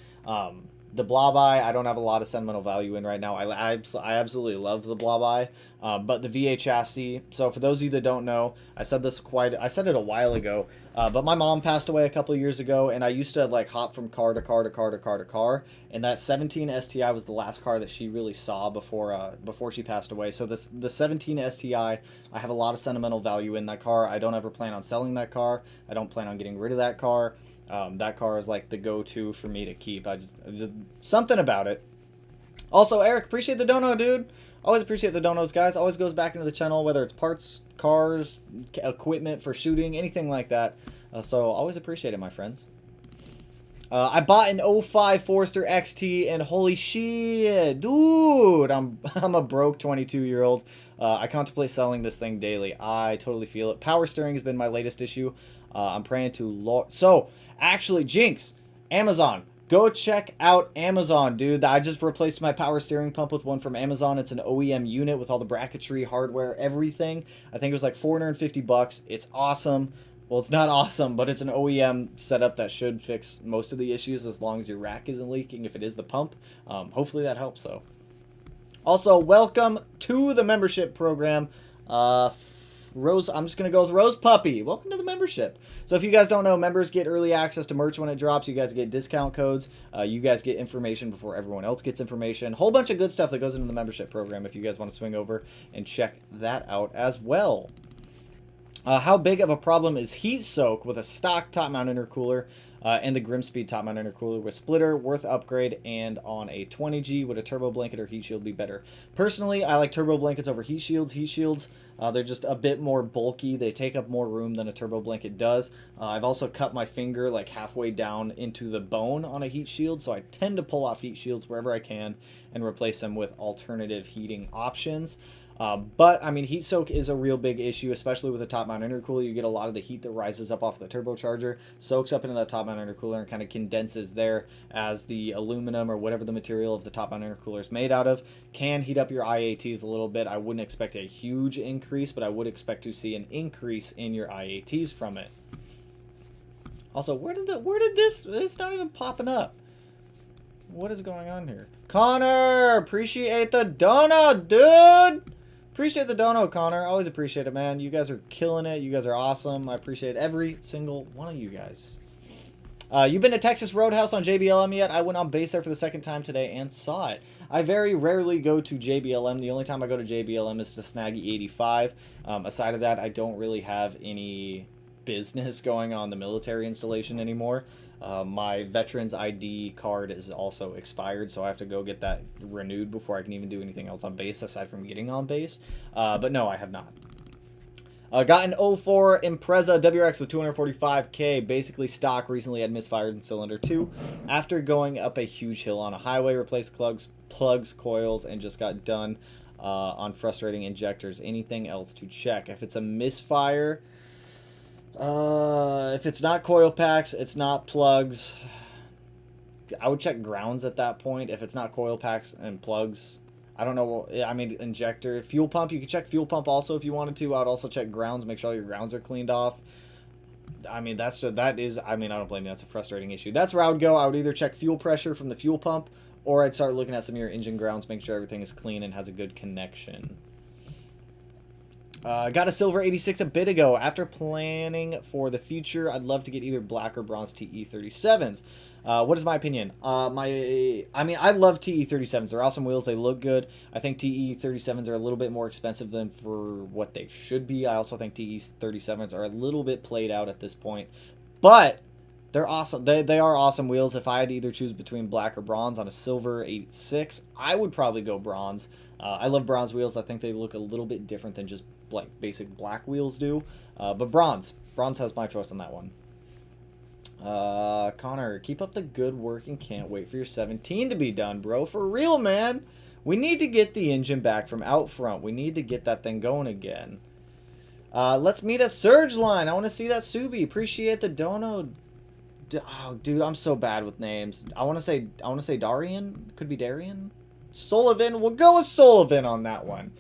The blob eye, I don't have a lot of sentimental value in right now. I absolutely love the blob eye, but the V8 chassis. So for those of you that don't know, I said it a while ago, but my mom passed away a couple of years ago, and I used to like hop from car to car to car to car to car, and that 17 STI was the last car that she really saw before she passed away. So the 17 STI, I have a lot of sentimental value in that car. I don't ever plan on selling that car. I don't plan on getting rid of that car. That car is like the go-to for me to keep. I just something about it. Also, Eric, appreciate the dono, dude. Always appreciate the donos, guys. Always goes back into the channel, whether it's parts, cars, equipment for shooting, anything like that. So always appreciate it, my friends. I bought an '05 Forester XT, and holy shit, dude, I'm a broke 22-year-old. I contemplate selling this thing daily. I totally feel it. Power steering has been my latest issue. I'm praying to Lord. So, actually, Jinx, Amazon. Go check out Amazon, dude. I just replaced my power steering pump with one from Amazon. It's an OEM unit with all the bracketry, hardware, everything. I think it was like 450 bucks. It's awesome. Well, it's not awesome, but it's an OEM setup that should fix most of the issues as long as your rack isn't leaking. If it is the pump, hopefully that helps, though. Also, welcome to the membership program. Rose, I'm just going to go with Rose Puppy. Welcome to the membership. So if you guys don't know, members get early access to merch when it drops. You guys get discount codes. You guys get information before everyone else gets information. Whole bunch of good stuff that goes into the membership program if you guys want to swing over and check that out as well. How big of a problem is heat soak with a stock top mount intercooler and the Grimspeed top mount intercooler with splitter? Worth upgrade, and on a 20G would a turbo blanket or heat shield be better? Personally, I like turbo blankets over heat shields. Heat shields, they're just a bit more bulky. They take up more room than a turbo blanket does. I've also cut my finger like halfway down into the bone on a heat shield, so I tend to pull off heat shields wherever I can and replace them with alternative heating options. But, I mean, heat soak is a real big issue, especially with a top mount intercooler. You get a lot of the heat that rises up off the turbocharger, soaks up into that top mount intercooler and kind of condenses there, as the aluminum or whatever the material of the top mount intercooler is made out of can heat up your IATs a little bit. I wouldn't expect a huge increase, but I would expect to see an increase in your IATs from it. Also, where did this, it's not even popping up. What is going on here? Connor, appreciate the donut, dude! Appreciate the dono, Connor. Always appreciate it, man. You guys are killing it. You guys are awesome. I appreciate every single one of you guys. You've been to Texas Roadhouse on JBLM yet? I went on base there for the second time today and saw it. I very rarely go to JBLM. The only time I go to JBLM is to Snaggy 85. Aside of that, I don't really have any business going on the military installation anymore. My Veterans ID card is also expired, so I have to go get that renewed before I can even do anything else on base aside from getting on base. But no, I have not. Got an 04 Impreza WRX with 245k, basically stock. Recently had misfired in cylinder 2 after going up a huge hill on a highway. Replaced plugs, coils, and just got done on frustrating injectors. Anything else to check? If it's a misfire... if it's not coil packs, it's not plugs, I would check grounds at that point. If it's not coil packs and plugs, I don't know. I mean, injector, fuel pump, you could check fuel pump also if you wanted to. I would also check grounds, make sure all your grounds are cleaned off. I mean, I don't blame you. That's a frustrating issue. That's where I would go. I would either check fuel pressure from the fuel pump, or I'd start looking at some of your engine grounds, make sure everything is clean and has a good connection. Got a silver 86 a bit ago. After planning for the future, I'd love to get either black or bronze TE37s. What is my opinion? I mean, I love TE37s. They're awesome wheels. They look good. I think TE37s are a little bit more expensive than for what they should be. I also think TE37s are a little bit played out at this point. But they're awesome. They are awesome wheels. If I had to either choose between black or bronze on a silver 86, I would probably go bronze. I love bronze wheels. I think they look a little bit different than just like basic black wheels do. But bronze has my choice on that one. Connor, keep up the good work and can't wait for your 17 to be done, bro. For real, man. We need to get the engine back from out front. We need to get that thing going again. Let's meet at Surge Line. I want to see that Subi. Appreciate the dono. Oh, dude, I'm so bad with names. I want to say Darian. Could be Darian. Sullivan. We'll go with Sullivan on that one.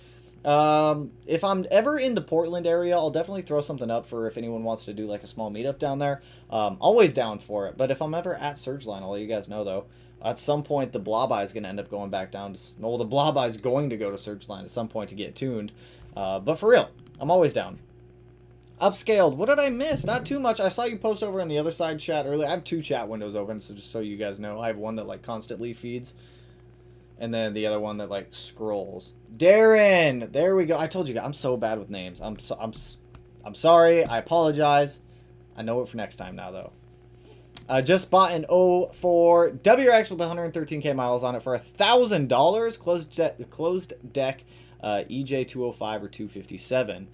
If I'm ever in the Portland area, I'll definitely throw something up for if anyone wants to do like a small meetup down there. Always down for it. But if I'm ever at Surgeline, I'll let you guys know though. At some point, the Blob Eye is going to end up going back down to... Well, the Blob Eye is going to go to Surgeline at some point to get tuned. But for real, I'm always down. Upscaled. What did I miss? Not too much. I saw you post over on the other side chat earlier. I have 2 chat windows open, so just so you guys know. I have one that like constantly feeds. And then the other one that like scrolls. Darren! There we go. I told you guys, I'm so bad with names. I'm sorry. I apologize. I know it for next time now, though. Just bought an 04 WRX with 113k miles on it for $1,000. Closed deck EJ 205 or 257.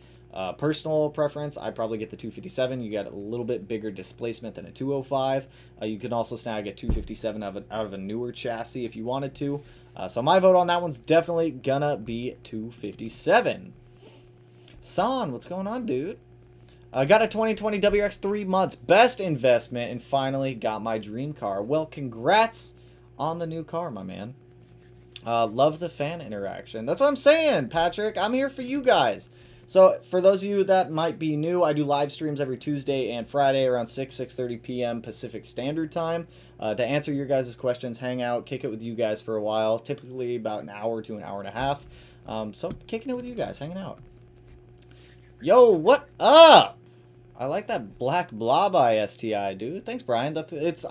Personal preference, I'd probably get the 257. You got a little bit bigger displacement than a 205. You can also snag a 257 out of a newer chassis if you wanted to. So my vote on that one's definitely gonna be 257. San, what's going on, dude? Got a 2020 WRX 3 months. Best investment, and finally got my dream car. Well, congrats on the new car, my man. Love the fan interaction. That's what I'm saying, Patrick. I'm here for you guys. So for those of you that might be new, I do live streams every Tuesday and Friday around 6:30 p.m. Pacific Standard Time to answer your guys' questions, hang out, kick it with you guys for a while, typically about an hour to an hour and a half. So kicking it with you guys, hanging out. Yo, what up? I like that black blob eye STI, dude. Thanks, Brian.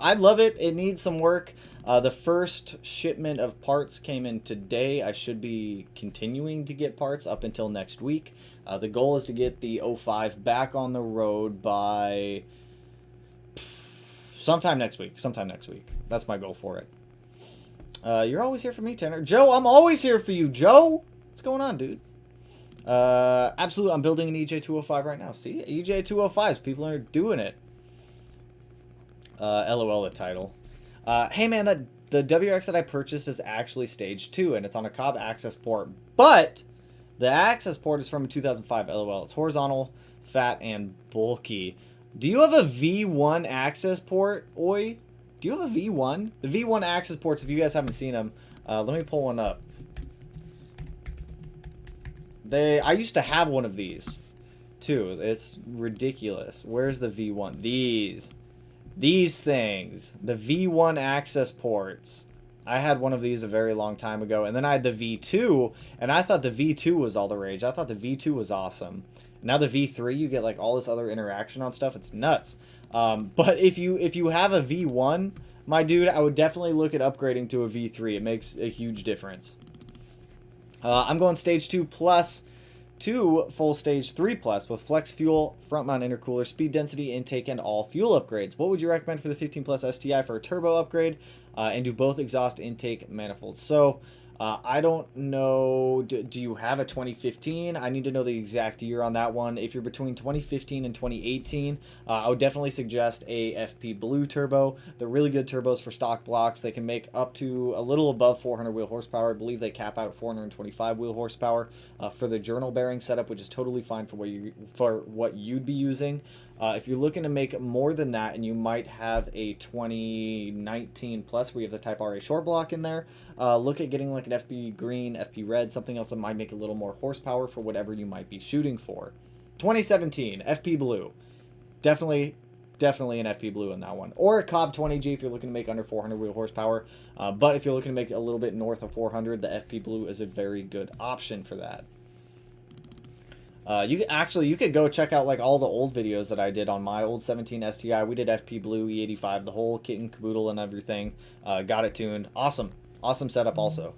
I love it. It needs some work. The first shipment of parts came in today. I should be continuing to get parts up until next week. The goal is to get the 05 back on the road by sometime next week. That's my goal for it. You're always here for me, Tanner. Joe, I'm always here for you, Joe. What's going on, dude? Absolutely, I'm building an EJ 205 right now. See, EJ 205s, people are doing it. LOL the title. Hey man, the WRX that I purchased is actually stage 2, and it's on a Cobb access port, but the access port is from a 2005 LOL. It's horizontal, fat, and bulky. Do you have a V1 access port, Oi? Do you have a V1? The V1 access ports, if you guys haven't seen them, let me pull one up. I used to have one of these, too. It's ridiculous. Where's the V1? These things. The V1 access ports. I had one of these a very long time ago, and then I had the V2, and I thought the V2 was all the rage. I thought the V2 was awesome. Now the V3, you get like all this other interaction on stuff. It's nuts. But if you have a V1, my dude, I would definitely look at upgrading to a V3. It makes a huge difference. I'm going stage 2 plus to full stage 3 plus with flex fuel, front mount intercooler, speed density, intake, and all fuel upgrades. What would you recommend for the 15 plus STI for a turbo upgrade and do both exhaust intake manifolds? So I don't know. Do you have a 2015? I need to know the exact year on that one. If you're between 2015 and 2018, I would definitely suggest a FP Blue turbo. They're really good turbos for stock blocks. They can make up to a little above 400 wheel horsepower. I believe they cap out at 425 wheel horsepower for the journal bearing setup, which is totally fine for what you'd be using. If you're looking to make more than that, and you might have a 2019 plus where you have the Type RA short block in there, look at getting like an FP green, FP red, something else that might make a little more horsepower for whatever you might be shooting for. 2017 FP blue, definitely an FP blue in that one, or a Cobb 20G if you're looking to make under 400 wheel horsepower. But if you're looking to make a little bit north of 400, the FP blue is a very good option for that. You could go check out like all the old videos that I did on my old 17 STI. We did FP Blue, E85, the whole kit and caboodle and everything. Got it tuned. Awesome setup also.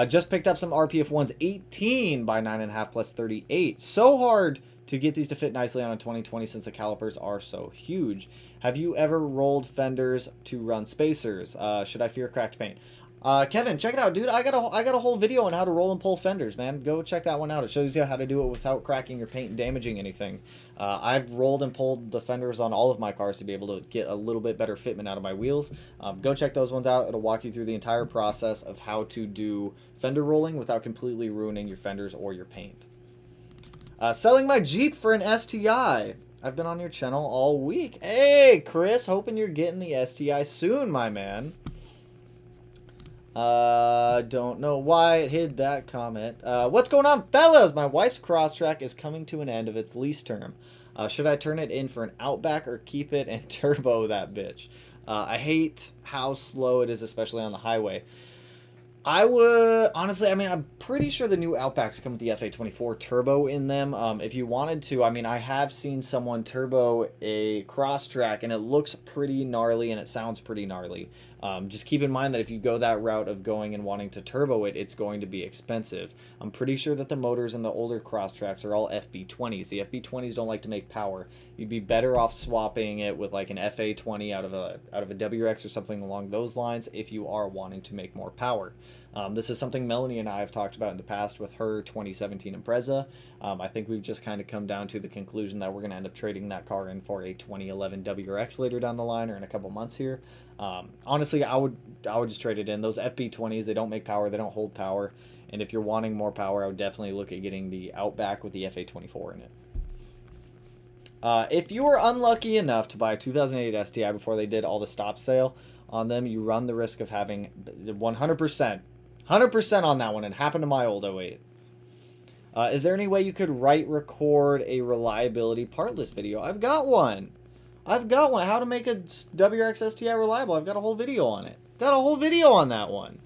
Just picked up some RPF 1s 18 by 9.5 plus 38. So hard to get these to fit nicely on a 2020 since the calipers are so huge. Have you ever rolled fenders to run spacers? Should I fear cracked paint? Kevin, check it out, dude. I got a whole video on how to roll and pull fenders, man. Go check that one out. It shows you how to do it without cracking your paint and damaging anything. I've rolled and pulled the fenders on all of my cars to be able to get a little bit better fitment out of my wheels. Go check those ones out. It'll walk you through the entire process of how to do fender rolling without completely ruining your fenders or your paint. Selling my Jeep for an STI. I've been on your channel all week. Hey, Chris, hoping you're getting the STI soon, my man. Don't know why it hid that comment. What's going on, fellas? My wife's Crosstrek is coming to an end of its lease term. Should I turn it in for an Outback or keep it and turbo that bitch? I hate how slow it is, especially on the highway. I would honestly. I mean, I'm pretty sure the new Outbacks come with the FA24 turbo in them. If you wanted to, I mean, I have seen someone turbo a Crosstrack, and it looks pretty gnarly and it sounds pretty gnarly. Just keep in mind that if you go that route of going and wanting to turbo it, it's going to be expensive. I'm pretty sure that the motors in the older Crosstracks are all FB20s. The FB20s don't like to make power. You'd be better off swapping it with like an FA20 out of a WX or something along those lines if you are wanting to make more power. This is something Melanie and I have talked about in the past with her 2017 Impreza. I think we've just kind of come down to the conclusion that we're going to end up trading that car in for a 2011 WRX later down the line or in a couple months here. Honestly, I would just trade it in. Those FB20s, they don't make power, they don't hold power. And if you're wanting more power, I would definitely look at getting the Outback with the FA24 in it. If you were unlucky enough to buy a 2008 STI before they did all the stop sale on them, you run the risk of having 100% on that one. It happened to my old 08. Is there any way you could record a reliability partless video? I've got one. How to make a WRX STI reliable. I've got a whole video on it. Got a whole video on that one.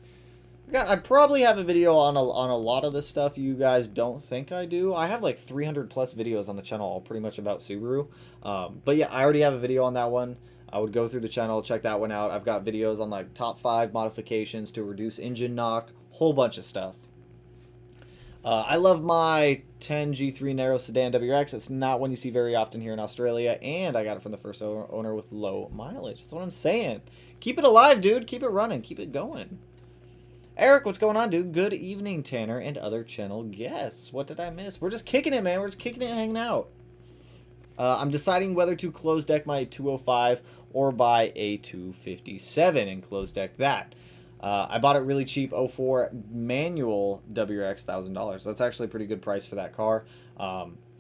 I probably have a video on a lot of this stuff you guys don't think I do. I have like 300 plus videos on the channel, all pretty much about Subaru. But yeah, I already have a video on that one. I would go through the channel, check that one out. I've got videos on like top 5 modifications to reduce engine knock, whole bunch of stuff. I love my 10 G3 narrow sedan WRX. It's not one you see very often here in Australia, and I got it from the first owner with low mileage. That's what I'm saying. Keep it alive, dude. Keep it running. Keep it going. Eric, what's going on, dude? Good evening, Tanner, and other channel guests. What did I miss? We're just kicking it, man. We're just kicking it and hanging out. I'm deciding whether to close deck my 205 or buy a 257 and close deck that. I bought it really cheap, 04 manual WRX $1,000. That's actually a pretty good price for that car.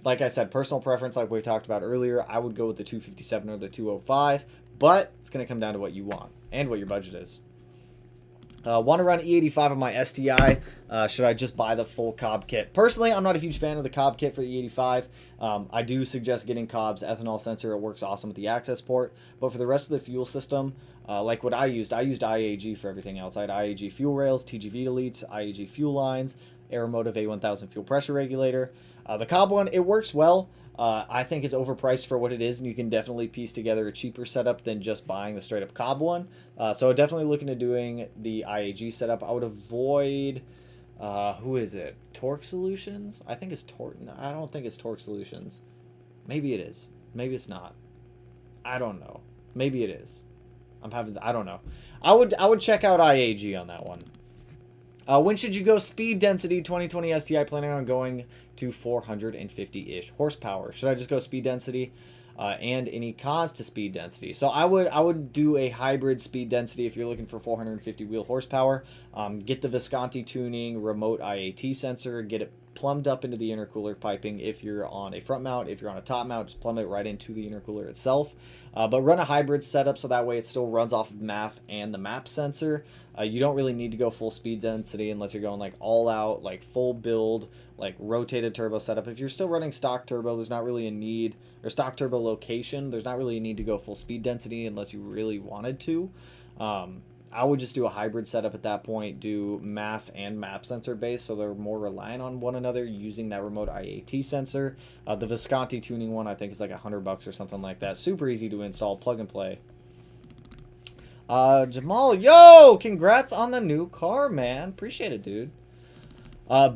Like I said, personal preference, like we talked about earlier, I would go with the 257 or the 205, but it's going to come down to what you want and what your budget is. Want to run E85 on my STI? Should I just buy the full Cobb kit? Personally, I'm not a huge fan of the Cobb kit for the E85. I do suggest getting Cobb's ethanol sensor. It works awesome with the access port. But for the rest of the fuel system, like what I used IAG for everything else. I had IAG fuel rails, TGV deletes, IAG fuel lines, Aeromotive A1000 fuel pressure regulator. The Cobb one, it works well. I think it's overpriced for what it is, and you can definitely piece together a cheaper setup than just buying the straight-up Cobb one. So definitely looking at doing the IAG setup. I would avoid, who is it? Torque Solutions? I think it's Torque. No, I don't think it's Torque Solutions. Maybe it is. Maybe it's not. I don't know. Maybe it is. I don't know. I would check out IAG on that one. When should you go speed density 2020 STI? Planning on going to 450-ish horsepower. Should I just go speed density? And any cons to speed density? So I would do a hybrid speed density if you're looking for 450 wheel horsepower. Get the Visconti tuning, remote IAT sensor, get it plumbed up into the intercooler piping. If you're on a front mount, if you're on a top mount, just plumb it right into the intercooler itself. But run a hybrid setup so that way it still runs off of MAF and the MAP sensor. You don't really need to go full speed density unless you're going like all out, like full build, like rotated turbo setup. If you're still running stock turbo, there's not really a need, or stock turbo location, there's not really a need to go full speed density unless you really wanted to. I would just do a hybrid setup at that point, do MAF and MAP sensor base, so they're more reliant on one another using that remote IAT sensor. The Visconti tuning one I think is like $100 or something like that. Super easy to install, plug and play. Jamal, yo, congrats on the new car, man. Appreciate it, dude.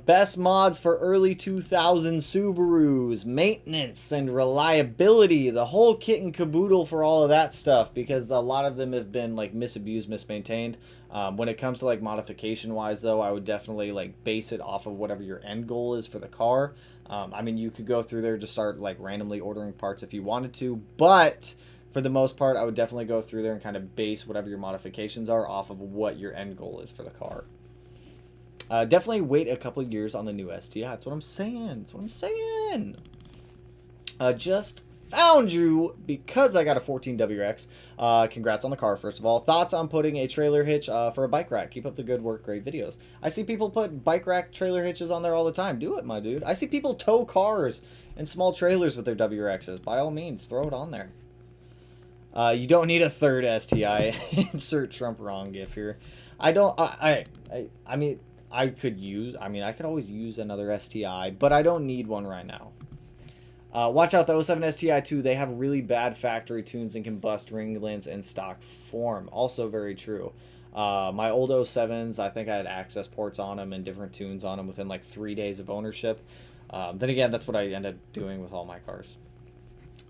Best mods for early 2000 Subarus, maintenance and reliability, the whole kit and caboodle for all of that stuff, because a lot of them have been like misabused, mismaintained. When it comes to like modification wise though, I would definitely like base it off of whatever your end goal is for the car. I mean, you could go through there to start like randomly ordering parts if you wanted to, but for the most part, I would definitely go through there and kind of base whatever your modifications are off of what your end goal is for the car. Definitely wait a couple years on the new STI. That's what I'm saying. That's what I'm saying. Just found you because I got a 14 WRX. Congrats on the car, first of all. Thoughts on putting a trailer hitch for a bike rack? Keep up the good work. Great videos. I see people put bike rack trailer hitches on there all the time. Do it, my dude. I see people tow cars and small trailers with their WRXs. By all means, throw it on there. You don't need a third STI. Insert Trump wrong gif here. I don't. I mean, I could use. I mean, I could always use another STI, but I don't need one right now. Watch out, the 07 STI 2, they have really bad factory tunes and can bust ringlands in stock form. Also very true. My old 07s, I think I had access ports on them and different tunes on them within like 3 days of ownership. Then again, that's what I ended up doing with all my cars.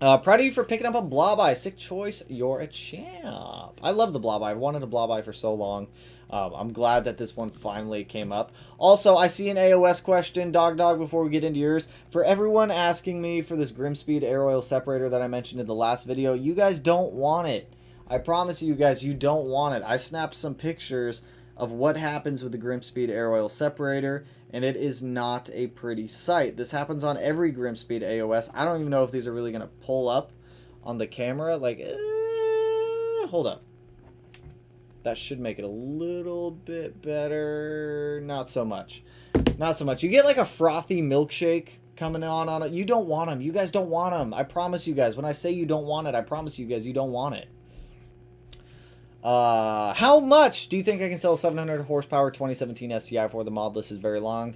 Proud of you for picking up a blob eye. Sick choice. You're a champ. I love the blob eye. I've wanted a blob eye for so long. I'm glad that this one finally came up. Also, I see an AOS question, Dog, before we get into yours. For everyone asking me for this Grimspeed air oil separator that I mentioned in the last video, you guys don't want it. I promise you guys, you don't want it. I snapped some pictures of what happens with the Grimspeed air oil separator, and it is not a pretty sight. This happens on every Grimspeed AOS. I don't even know if these are really going to pull up on the camera. Like, hold up. That should make it a little bit better. Not so much. Not so much. You get like a frothy milkshake coming on it. You don't want them. You guys don't want them. I promise you guys. When I say you don't want it, I promise you guys you don't want it. How much do you think I can sell a 700 horsepower 2017 STI for? The mod list is very long.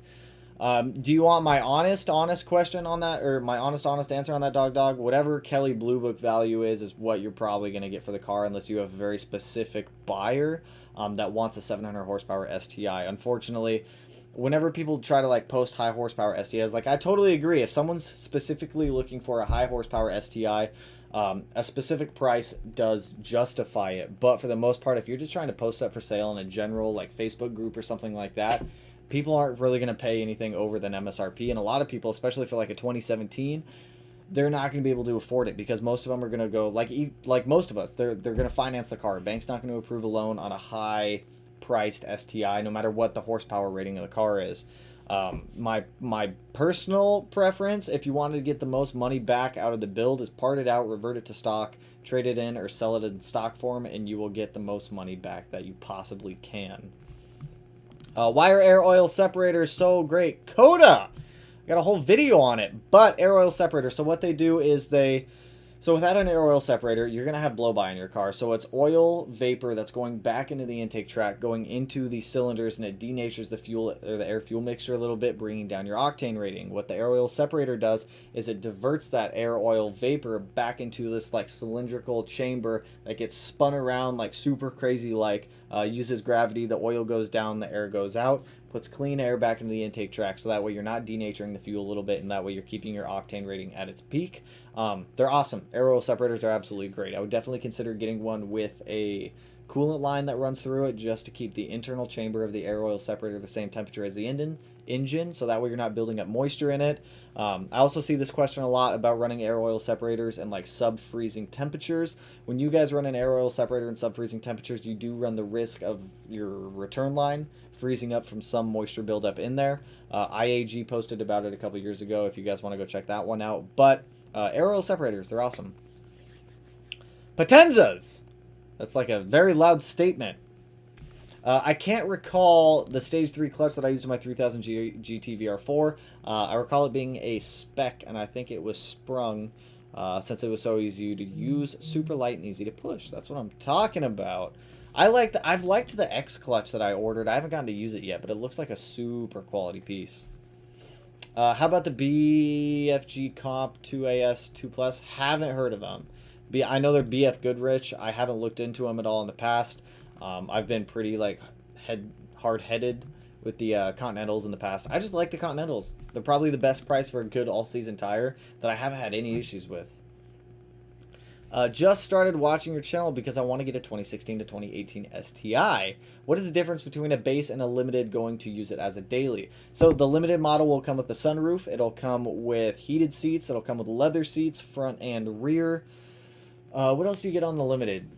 Do you want my honest question on that, or my honest answer on that, Dog? Whatever Kelly Blue Book value is what you're probably going to get for the car, unless you have a very specific buyer that wants a 700 horsepower STI. Unfortunately, whenever people try to like post high horsepower STIs, like I totally agree. If someone's specifically looking for a high horsepower STI, a specific price does justify it. But for the most part, if you're just trying to post up for sale in a general like Facebook group or something like that, people aren't really going to pay anything over than MSRP. And a lot of people, especially for like a 2017, they're not going to be able to afford it because most of them are going to go like most of us. They're going to finance the car. Bank's not going to approve a loan on a high priced STI, no matter what the horsepower rating of the car is. My personal preference, if you wanted to get the most money back out of the build, is part it out, revert it to stock, trade it in, or sell it in stock form, and you will get the most money back that you possibly can. Why are air oil separators so great? Coda! Got a whole video on it. But air oil separator, so what they do is so without an air oil separator, you're going to have blow-by in your car. So it's oil vapor that's going back into the intake tract, going into the cylinders, and it denatures the fuel or the air-fuel mixture a little bit, bringing down your octane rating. What the air oil separator does is it diverts that air oil vapor back into this like cylindrical chamber that gets spun around like super crazy, like uses gravity, the oil goes down, the air goes out, puts clean air back into the intake tract, so that way you're not denaturing the fuel a little bit, and that way you're keeping your octane rating at its peak. They're awesome. Air oil separators are absolutely great. I would definitely consider getting one with a coolant line that runs through it, just to keep the internal chamber of the air oil separator the same temperature as the engine, so that way you're not building up moisture in it. I also see this question a lot about running air oil separators in like sub-freezing temperatures. When you guys run an air oil separator in sub-freezing temperatures, you do run the risk of your return line freezing up from some moisture buildup in there. IAG posted about it a couple years ago if you guys want to go check that one out. But air oil separators, they're awesome. Potenzas! That's like a very loud statement. I can't recall the Stage 3 clutch that I used in my 3000 GT VR4. I recall it being a spec, and I think it was sprung since it was so easy to use, super light and easy to push. That's what I'm talking about. I've liked the X clutch that I ordered. I haven't gotten to use it yet, but it looks like a super quality piece. How about the BFG Comp 2AS 2 Plus? Haven't heard of them. I know they're BF Goodrich. I haven't looked into them at all in the past. I've been pretty like hard-headed with the Continentals in the past. I just like the Continentals. They're probably the best price for a good all-season tire that I haven't had any issues with. Just started watching your channel because I want to get a 2016 to 2018 STI. What is the difference between a base and a limited going to use it as a daily? So the limited model will come with the sunroof. It'll come with heated seats. It'll come with leather seats, front and rear. What else do you get on the limited?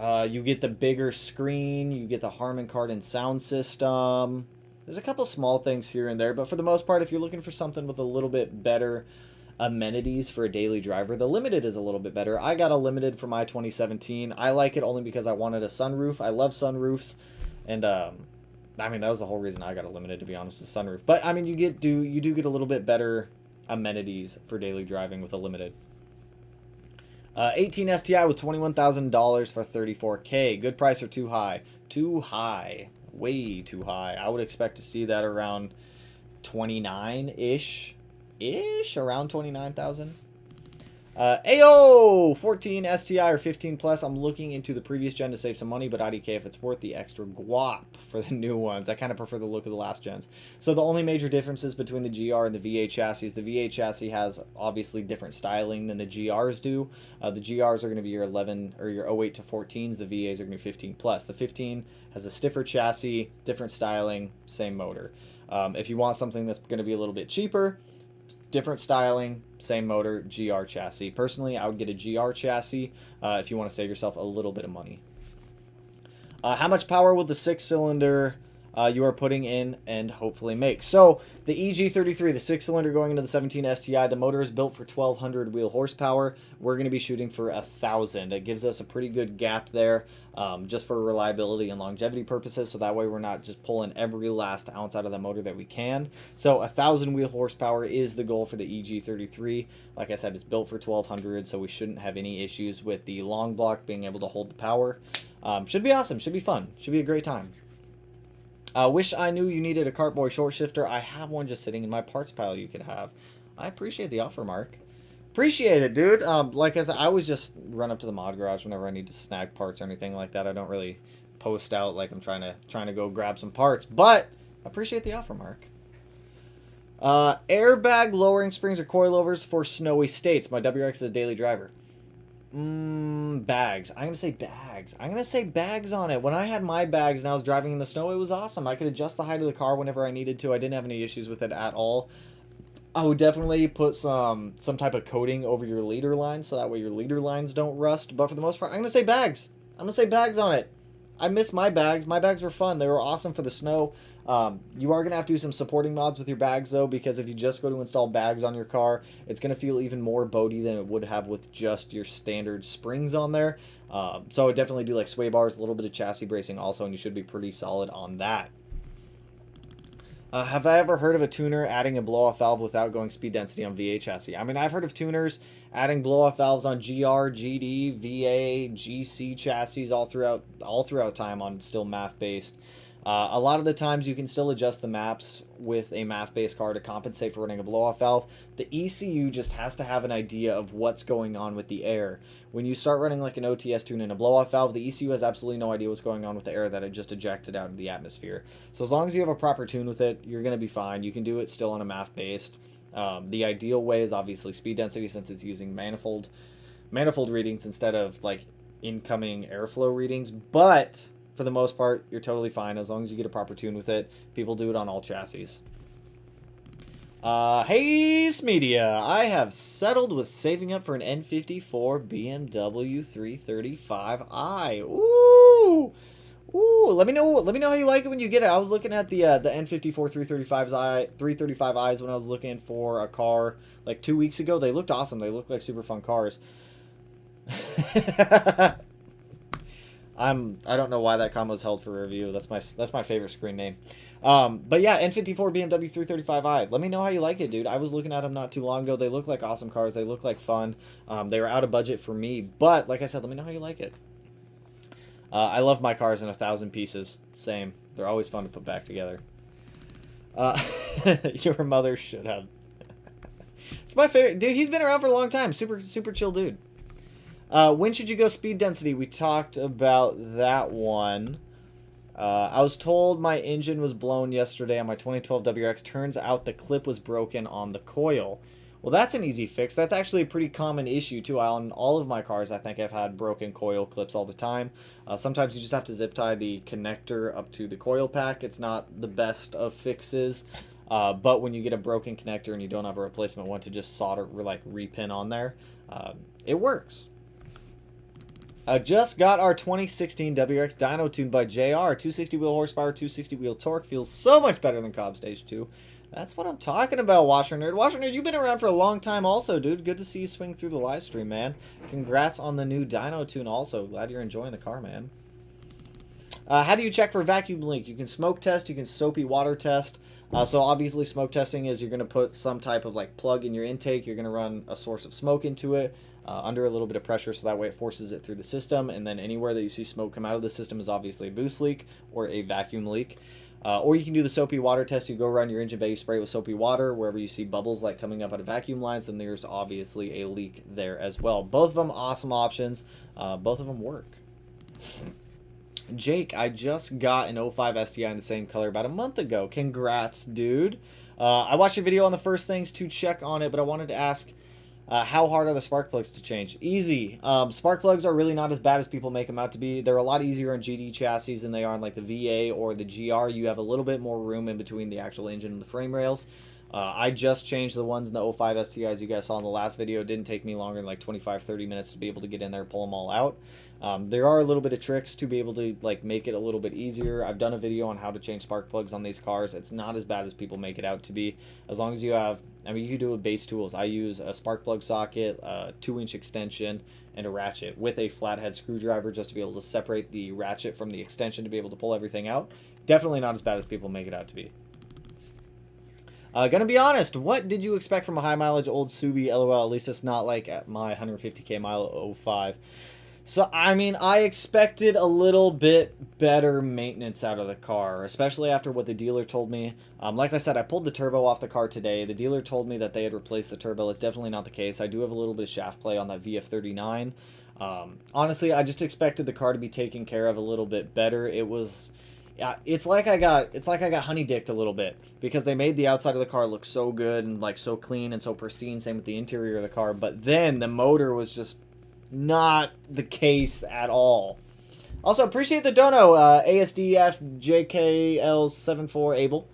You get the bigger screen. You get the Harman Kardon sound system. There's a couple small things here and there, but for the most part, if you're looking for something with a little bit better amenities for a daily driver, the limited is a little bit better. I got a limited for my 2017. I like it only because I wanted a sunroof. I love sunroofs, and I mean, that was the whole reason I got a limited, to be honest, with sunroof. But I mean, you do get a little bit better amenities for daily driving with a limited. 18 STI with $21,000 for 34K. Good price or too high? Too high. Way too high. I would expect to see that around 29-ish. Around 29,000. AO 14 STI or 15 plus. I'm looking into the previous gen to save some money, but IDK if it's worth the extra guap for the new ones. I kind of prefer the look of the last gens. So the only major differences between the GR and the V8 chassis is the V8 chassis has obviously different styling than the GRs do. The GRs are going to be your 11 or your 08 to 14s. The VAs are going to be 15 plus. The 15 has a stiffer chassis, different styling, same motor. If you want something that's going to be a little bit cheaper, different styling, same motor, GR chassis. Personally, I would get a GR chassis if you want to save yourself a little bit of money. How much power will the 6-cylinder you are putting in and hopefully make? So the EG33, the 6-cylinder going into the 17 STI, the motor is built for 1,200 wheel horsepower. We're going to be shooting for 1,000. It gives us a pretty good gap there just for reliability and longevity purposes. So that way we're not just pulling every last ounce out of the motor that we can. So 1,000 wheel horsepower is the goal for the EG33. Like I said, it's built for 1,200, so we shouldn't have any issues with the long block being able to hold the power. Should be awesome. Should be fun. Should be a great time. Wish I knew you needed a Cartboy short shifter. I have one just sitting in my parts pile you could have. I appreciate the offer, Mark. Appreciate it, dude. Like I said, I always just run up to the mod garage whenever I need to snag parts or anything like that. I don't really post out like I'm trying to go grab some parts. But appreciate the offer, Mark. Airbag lowering springs or coilovers for snowy states. My WRX is a daily driver. Bags. I'm gonna say bags. I'm gonna say bags on it. When I had my bags and I was driving in the snow, it was awesome. I could adjust the height of the car whenever I needed to. I didn't have any issues with it at all. I would definitely put some type of coating over your leader lines so that way your leader lines don't rust. But for the most part, I'm gonna say bags. I'm gonna say bags on it. I miss my bags. My bags were fun. They were awesome for the snow. You are going to have to do some supporting mods with your bags, though, because if you just go to install bags on your car, it's going to feel even more boaty than it would have with just your standard springs on there. So I would definitely do like sway bars, a little bit of chassis bracing also, and you should be pretty solid on that. Have I ever heard of a tuner adding a blow-off valve without going speed density on VA chassis? I mean, I've heard of tuners adding blow-off valves on GR, GD, VA, GC chassis all throughout time on still MAF-based. A lot of the times you can still adjust the maps with a MAF-based car to compensate for running a blow-off valve. The ECU just has to have an idea of what's going on with the air. When you start running like an OTS tune and a blow-off valve, the ECU has absolutely no idea what's going on with the air that it just ejected out into the atmosphere. So as long as you have a proper tune with it, you're going to be fine. You can do it still on a MAF-based. The ideal way is obviously speed density, since it's using manifold readings instead of like incoming airflow readings, but for the most part, you're totally fine as long as you get a proper tune with it. People do it on all chassis. Hey, Media, I have settled with saving up for an N54 BMW 335i. Ooh, let me know how you like it when you get it. I was looking at the N54 335is when I was looking for a car like 2 weeks ago. They looked awesome. They looked like super fun cars. I don't know why that comment was held for review. That's my favorite screen name. But yeah, N54 BMW 335i. Let me know how you like it, dude. I was looking at them not too long ago. They look like awesome cars. They look like fun. They were out of budget for me, but like I said, let me know how you like it. I love my cars in 1,000 pieces. Same. They're always fun to put back together. Your mother should have. It's my favorite. Dude, he's been around for a long time. Super chill dude. When should you go speed density? We talked about that one. I was told my engine was blown yesterday on my 2012 WRX. Turns out the clip was broken on the coil. Well, that's an easy fix. That's actually a pretty common issue, too. On all of my cars, I think I've had broken coil clips all the time. Sometimes you just have to zip tie the connector up to the coil pack. It's not the best of fixes. But when you get a broken connector and you don't have a replacement one to just solder, like repin on there, it works. Just got our 2016 WRX dyno tuned by JR. 260 wheel horsepower, 260 wheel torque. Feels so much better than Cobb Stage 2. That's what I'm talking about, Washer Nerd. Washer Nerd, you've been around for a long time also, dude. Good to see you swing through the live stream, man. Congrats on the new dyno tune also. Glad you're enjoying the car, man. How do you check for vacuum leak? You can smoke test. You can soapy water test. So obviously smoke testing is you're going to put some type of like plug in your intake. You're going to run a source of smoke into it. under a little bit of pressure, so that way it forces it through the system, and then anywhere that you see smoke come out of the system is obviously a boost leak or a vacuum leak. Or you can do the soapy water test. You go around your engine bay, you spray it with soapy water. Wherever you see bubbles like coming up out of vacuum lines, then there's obviously a leak there as well. Both of them awesome options. Both of them work. Jake, I just got an 05 STI in the same color about a month ago. Congrats, dude. I watched your video on the first things to check on it, but I wanted to ask, how hard are the spark plugs to change? Easy. Spark plugs are really not as bad as people make them out to be. They're a lot easier on GD chassis than they are on like the VA or the GR. You have a little bit more room in between the actual engine and the frame rails. I just changed the ones in the 05 STIs you guys saw in the last video. It didn't take me longer than like 25-30 minutes to be able to get in there and pull them all out. There are a little bit of tricks to be able to like make it a little bit easier. I've done a video on how to change spark plugs on these cars. It's not as bad as people make it out to be. As long as you have, I mean, you can do it with base tools. I use a spark plug socket, a 2-inch extension, and a ratchet with a flathead screwdriver just to be able to separate the ratchet from the extension to be able to pull everything out. Definitely not as bad as people make it out to be. Gonna be honest, what did you expect from a high mileage old Subi? LOL, at least it's not like at my 150k mile 05. So, I mean, I expected a little bit better maintenance out of the car, especially after what the dealer told me. Like I said, I pulled the turbo off the car today. The dealer told me that they had replaced the turbo. It's definitely not the case. I do have a little bit of shaft play on that VF39. Honestly, I just expected the car to be taken care of a little bit better. It was... Yeah, it's like I got honey-dicked a little bit because they made the outside of the car look so good and like so clean and so pristine. Same with the interior of the car, but then the motor was just not the case at all. Also, appreciate the dono, ASDFJKL74 Abel.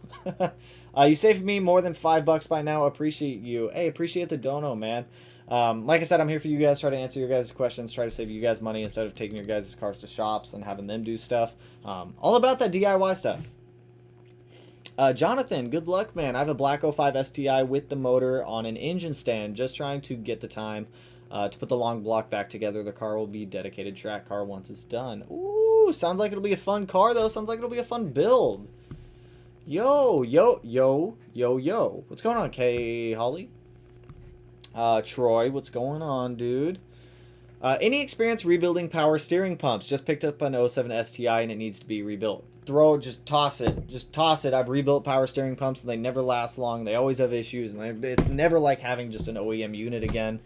You saved me more than $5 by now. Appreciate you. Hey, appreciate the dono, man. Like I said, I'm here for you guys, try to answer your guys' questions, try to save you guys money instead of taking your guys' cars to shops and having them do stuff. All about that DIY stuff. Jonathan, good luck, man. I have a black 05 STI with the motor on an engine stand, just trying to get the time to put the long block back together. The car will be dedicated track car once it's done. Ooh, sounds like it'll be a fun car, though. Sounds like it'll be a fun build. Yo, yo, yo, yo, yo. What's going on, K. Holly? Troy, what's going on, dude? Any experience rebuilding power steering pumps? Just picked up an 07 STI and it needs to be rebuilt. Just toss it. Just toss it. I've rebuilt power steering pumps and they never last long. They always have issues and it's never like having just an OEM unit again.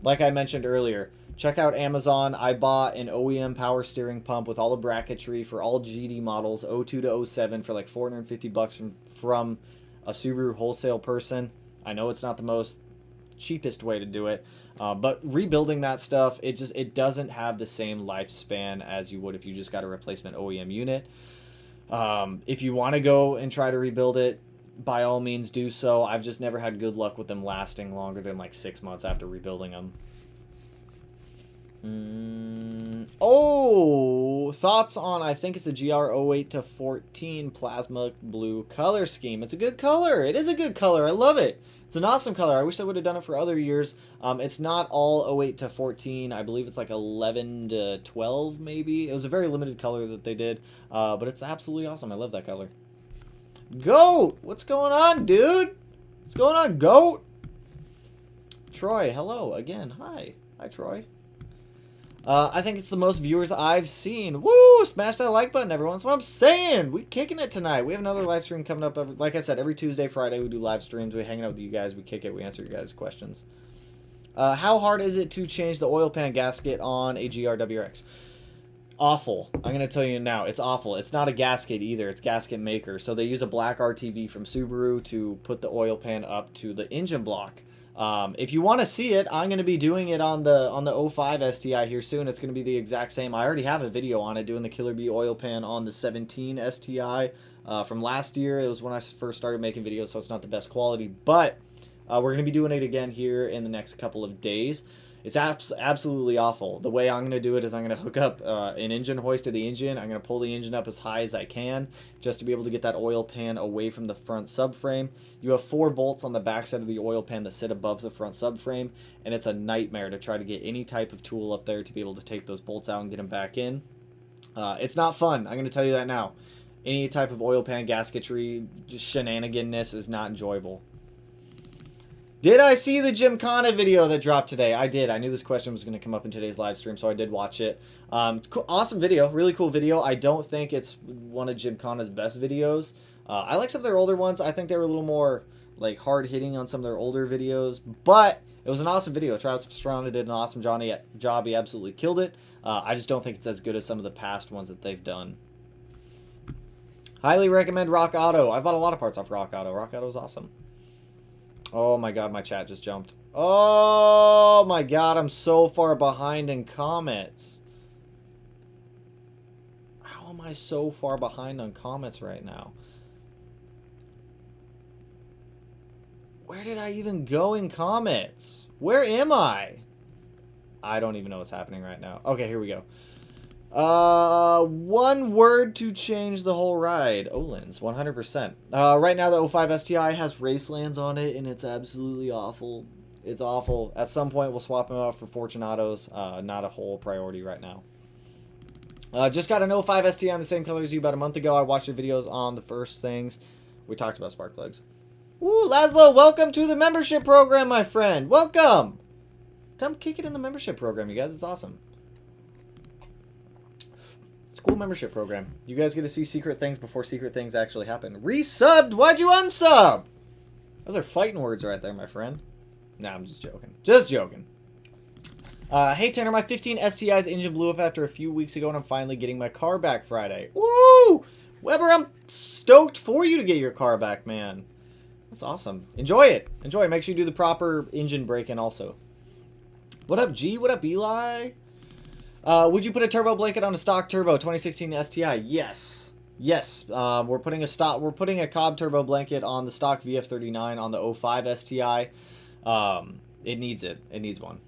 Like I mentioned earlier, check out Amazon. I bought an OEM power steering pump with all the bracketry for all GD models, 02 to 07 for like $450 from a Subaru wholesale person. I know it's not the most cheapest way to do it, but rebuilding that stuff, it doesn't have the same lifespan as you would if you just got a replacement OEM unit. If you want to go and try to rebuild it, by all means do so. I've just never had good luck with them lasting longer than like 6 months after rebuilding them. Oh, thoughts on, I think it's a GR 08 to 14 plasma blue color scheme. It's a good color. It is a good color. I love it. It's an awesome color. I wish I would have done it for other years. It's not all 08 to 14. I believe it's like 11 to 12 maybe. It was a very limited color that they did, but it's absolutely awesome. I love that color. Goat! What's going on, dude? What's going on, Goat? Troy, hello again. Hi. Hi, Troy. I think it's the most viewers I've seen. Woo! Smash that like button, everyone. That's what I'm saying. We're kicking it tonight. We have another live stream coming up. Like I said, every Tuesday, Friday, we do live streams. We hang out with you guys. We kick it. We answer your guys' questions. How hard is it to change the oil pan gasket on a GRWX? Awful. I'm going to tell you now. It's awful. It's not a gasket either. It's gasket maker. So they use a black RTV from Subaru to put the oil pan up to the engine block. If you want to see it, I'm going to be doing it on the 05 STI here soon. It's going to be the exact same. I already have a video on it doing the Killer Bee oil pan on the 17 STI from last year. It was when I first started making videos, so it's not the best quality. But we're going to be doing it again here in the next couple of days. It's absolutely awful. The way I'm going to do it is I'm going to hook up an engine hoist to the engine. I'm going to pull the engine up as high as I can just to be able to get that oil pan away from the front subframe. You have 4 bolts on the backside of the oil pan that sit above the front subframe, and it's a nightmare to try to get any type of tool up there to be able to take those bolts out and get them back in. It's not fun. I'm going to tell you that now. Any type of oil pan gasketry, just shenaniganness is not enjoyable. Did I see the Gymkhana video that dropped today? I did. I knew this question was going to come up in today's live stream, so I did watch it. Cool, awesome video. Really cool video. I don't think it's one of Gymkhana's best videos. I like some of their older ones. I think they were a little more like hard-hitting on some of their older videos, but it was an awesome video. Travis Pastrana did an awesome job. He absolutely killed it. I just don't think it's as good as some of the past ones that they've done. Highly recommend Rock Auto. I've bought a lot of parts off Rock Auto. Rock Auto is awesome. Oh my god, my chat just jumped. Oh my god, I'm so far behind in comments. How am I so far behind on comments right now? Where did I even go in comments? Where am I? I don't even know what's happening right now. Okay, here we go. One word to change the whole ride. Olins, 100%. Right now the 05 STI has Racelands on it, and it's absolutely awful. It's awful. At some point, we'll swap them out for Fortunatos. Not a whole priority right now. Just got an 05 STI in the same color as you about a month ago. I watched your videos on the first things. We talked about spark plugs. Woo, Laszlo, welcome to the membership program, my friend. Welcome. Come kick it in the membership program, you guys. It's awesome. Cool membership program. You guys get to see secret things before secret things actually happen. Resubbed? Why'd you unsub? Those are fighting words right there, my friend. Nah, I'm just joking. Just joking. Hey, Tanner, my 15 STI's engine blew up after a few weeks ago, and I'm finally getting my car back Friday. Woo! Weber, I'm stoked for you to get your car back, man. That's awesome. Enjoy it. Enjoy it. Make sure you do the proper engine break-in also. What up, G? What up, Eli? Would you put a turbo blanket on a stock turbo 2016 STI? Yes. Yes. We're putting a Cobb turbo blanket on the stock VF39 on the 05 STI. It needs it. It needs one.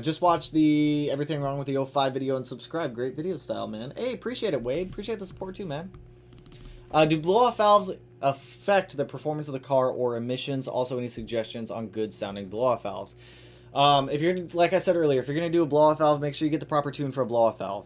Just watch the Everything Wrong with the 05 video and subscribe. Great video style, man. Hey, appreciate it, Wade. Appreciate the support too, man. Do blow-off valves affect the performance of the car or emissions? Also, any suggestions on good sounding blow-off valves? If you're, like I said earlier, if you're going to do a blow-off valve, make sure you get the proper tune for a blow-off valve.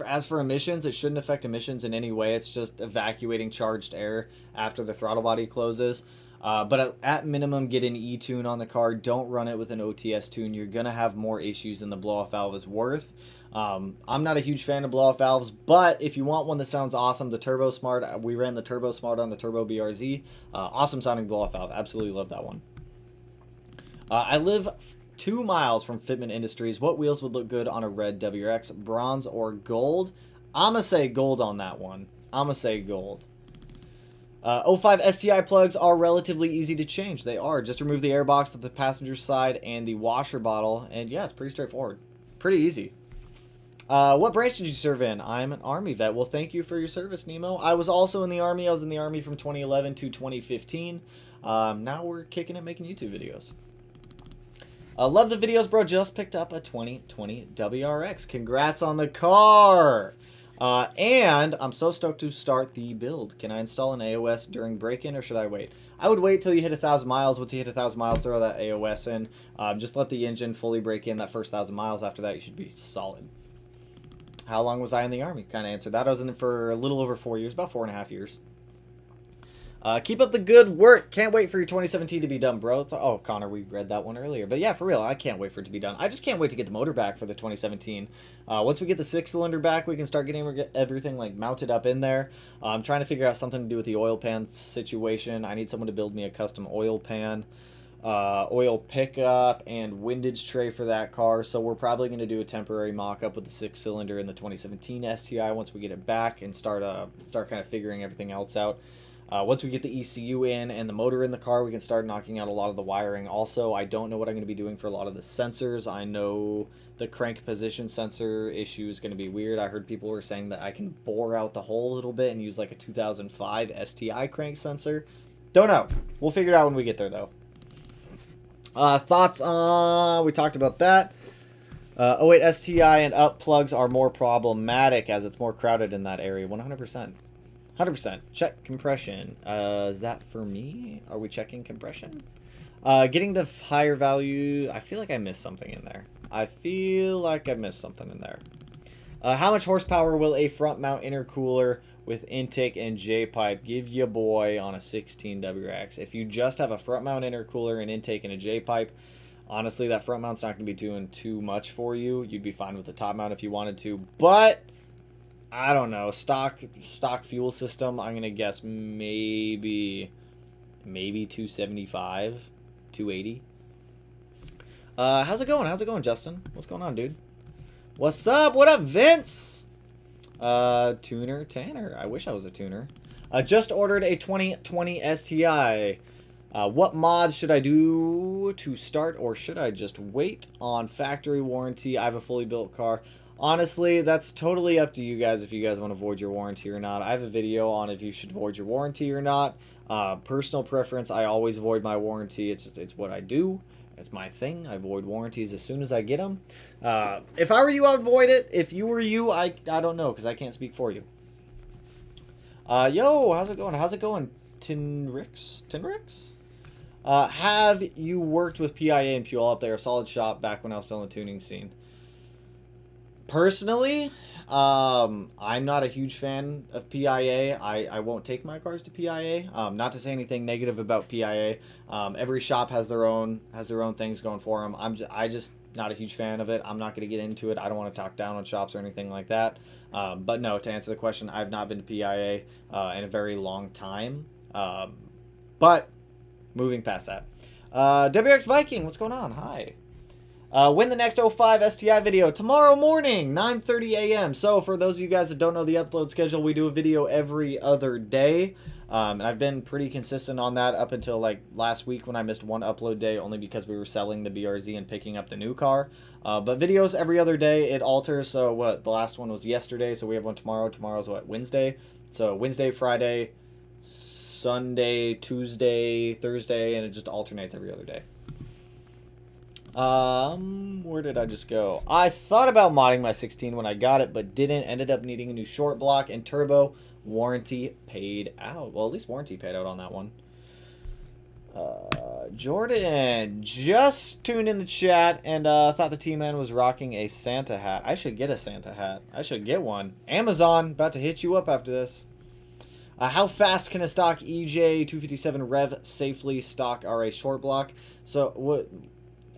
As for emissions, it shouldn't affect emissions in any way. It's just evacuating charged air after the throttle body closes. But at minimum, get an E-tune on the car. Don't run it with an OTS tune. You're going to have more issues than the blow-off valve is worth. I'm not a huge fan of blow-off valves, but if you want one that sounds awesome, the Turbo Smart, we ran the Turbo Smart on the Turbo BRZ. Awesome sounding blow-off valve. Absolutely love that one. I live 2 miles from Fitment Industries. What wheels would look good on a red WRX? Bronze or gold? I'm going to say gold on that one. I'm going to say gold. 05 STI plugs are relatively easy to change. They are. Just remove the air box at the passenger side and the washer bottle. And yeah, it's pretty straightforward. Pretty easy. What branch did you serve in? I'm an Army vet. Well, thank you for your service, Nemo. I was also in the Army. I was in the Army from 2011 to 2015. Now we're kicking it making YouTube videos. Love the videos, bro. Just picked up a 2020 WRX. Congrats on the car. And I'm so stoked to start the build. Can I install an AOS during break-in, or should I wait? I would wait till you hit 1,000 miles. Once you hit 1,000 miles, throw that AOS in. Just let the engine fully break in that first 1,000 miles. After that, you should be solid. How long was I in the Army? Kind of answered that. I was in it for a little over 4 years, about 4.5 years. Keep up the good work. Can't wait for your 2017 to be done, bro. Oh, Connor, we read that one earlier. But yeah, for real, I can't wait for it to be done. I just can't wait to get the motor back for the 2017. Once we get the 6-cylinder back, we can start getting everything like mounted up in there. I'm trying to figure out something to do with the oil pan situation. I need someone to build me a custom oil pan, oil pickup, and windage tray for that car. So we're probably going to do a temporary mock-up with the 6-cylinder in the 2017 STI once we get it back and start kind of figuring everything else out. Once we get the ECU in and the motor in the car, we can start knocking out a lot of the wiring. Also, I don't know what I'm going to be doing for a lot of the sensors. I know the crank position sensor issue is going to be weird. I heard people were saying that I can bore out the hole a little bit and use like a 2005 STI crank sensor. Don't know. We'll figure it out when we get there, though. Thoughts on... We talked about that. 08 STI and up plugs are more problematic as it's more crowded in that area. 100%. 100%. Check compression. Is that for me? Are we checking compression? Getting the higher value. I feel like I missed something in there. I feel like I missed something in there. How much horsepower will a front mount intercooler with intake and J-pipe give you, boy, on a 16 WRX? If you just have a front mount intercooler and intake and a J-pipe, honestly, that front mount's not going to be doing too much for you. You'd be fine with the top mount if you wanted to, but I don't know. Stock fuel system, I'm going to guess maybe 275, 280. How's it going? How's it going, Justin? What's going on, dude? What's up? What up, Vince? Tuner Tanner. I wish I was a tuner. Just ordered a 2020 STI. What mods should I do to start, or should I just wait on factory warranty? I have a fully built car. Honestly, that's totally up to you guys if you guys want to void your warranty or not. I have a video on if you should void your warranty or not. Personal preference, I always void my warranty. It's what I do. It's my thing. I void warranties as soon as I get them. If I were you, I would void it. If you were you, I don't know, because I can't speak for you. Yo, how's it going? How's it going, Tinrix? Have you worked with PIA and Puyol up there? A solid shop back when I was still in the tuning scene. Personally, I'm not a huge fan of PIA. I won't take my cars to PIA. Not to say anything negative about PIA. Every shop has their own things going for them. I just not a huge fan of it. I'm not going to get into it. I don't want to talk down on shops or anything like that. But no, to answer the question, I've not been to PIA in a very long time. But moving past that, WX Viking, what's going on? Hi. When the next 05 STI video? Tomorrow morning, 9:30 a.m. So for those of you guys that don't know the upload schedule, we do a video every other day. And I've been pretty consistent on that up until like last week when I missed one upload day only because we were selling the BRZ and picking up the new car. But videos every other day, it alters. So what, the last one was yesterday, so we have one tomorrow. Tomorrow's what, Wednesday? So Wednesday, Friday, Sunday, Tuesday, Thursday, and it just alternates every other day. Where did I just go? I thought about modding my 16 when I got it, but didn't. Ended up needing a new short block and turbo. Warranty paid out. Well, at least warranty paid out on that one. Jordan just tuned in the chat and thought the T-Man was rocking a Santa hat. I should get a Santa hat. I should get one. Amazon, about to hit you up after this. How fast can a stock EJ 257 rev safely stock RA short block? So what?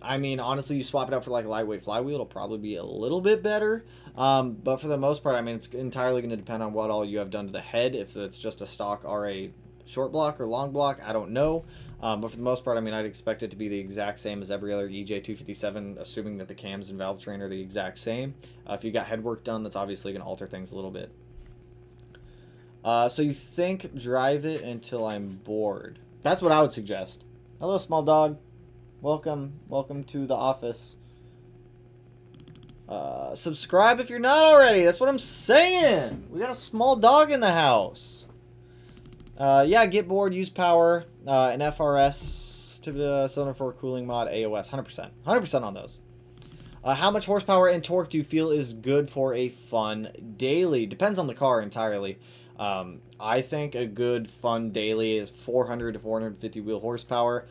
I mean, honestly, you swap it out for like a lightweight flywheel, it'll probably be a little bit better. But for the most part, I mean, it's entirely going to depend on what all you have done to the head. If it's just a stock RA short block or long block, I don't know. But for the most part, I mean, I'd expect it to be the exact same as every other EJ257, assuming that the cams and valve train are the exact same. If you got head work done, that's obviously going to alter things a little bit. So you think drive it until I'm bored? That's what I would suggest. Hello, small dog. Welcome to the office. Subscribe if you're not already. That's what I'm saying. We got a small dog in the house. Yeah, get bored, use power, an FRS to the cylinder for cooling mod, AOS, 100%. 100% on those. How much horsepower and torque do you feel is good for a fun daily? Depends on the car entirely. I think a good fun daily is 400 to 450 wheel horsepower.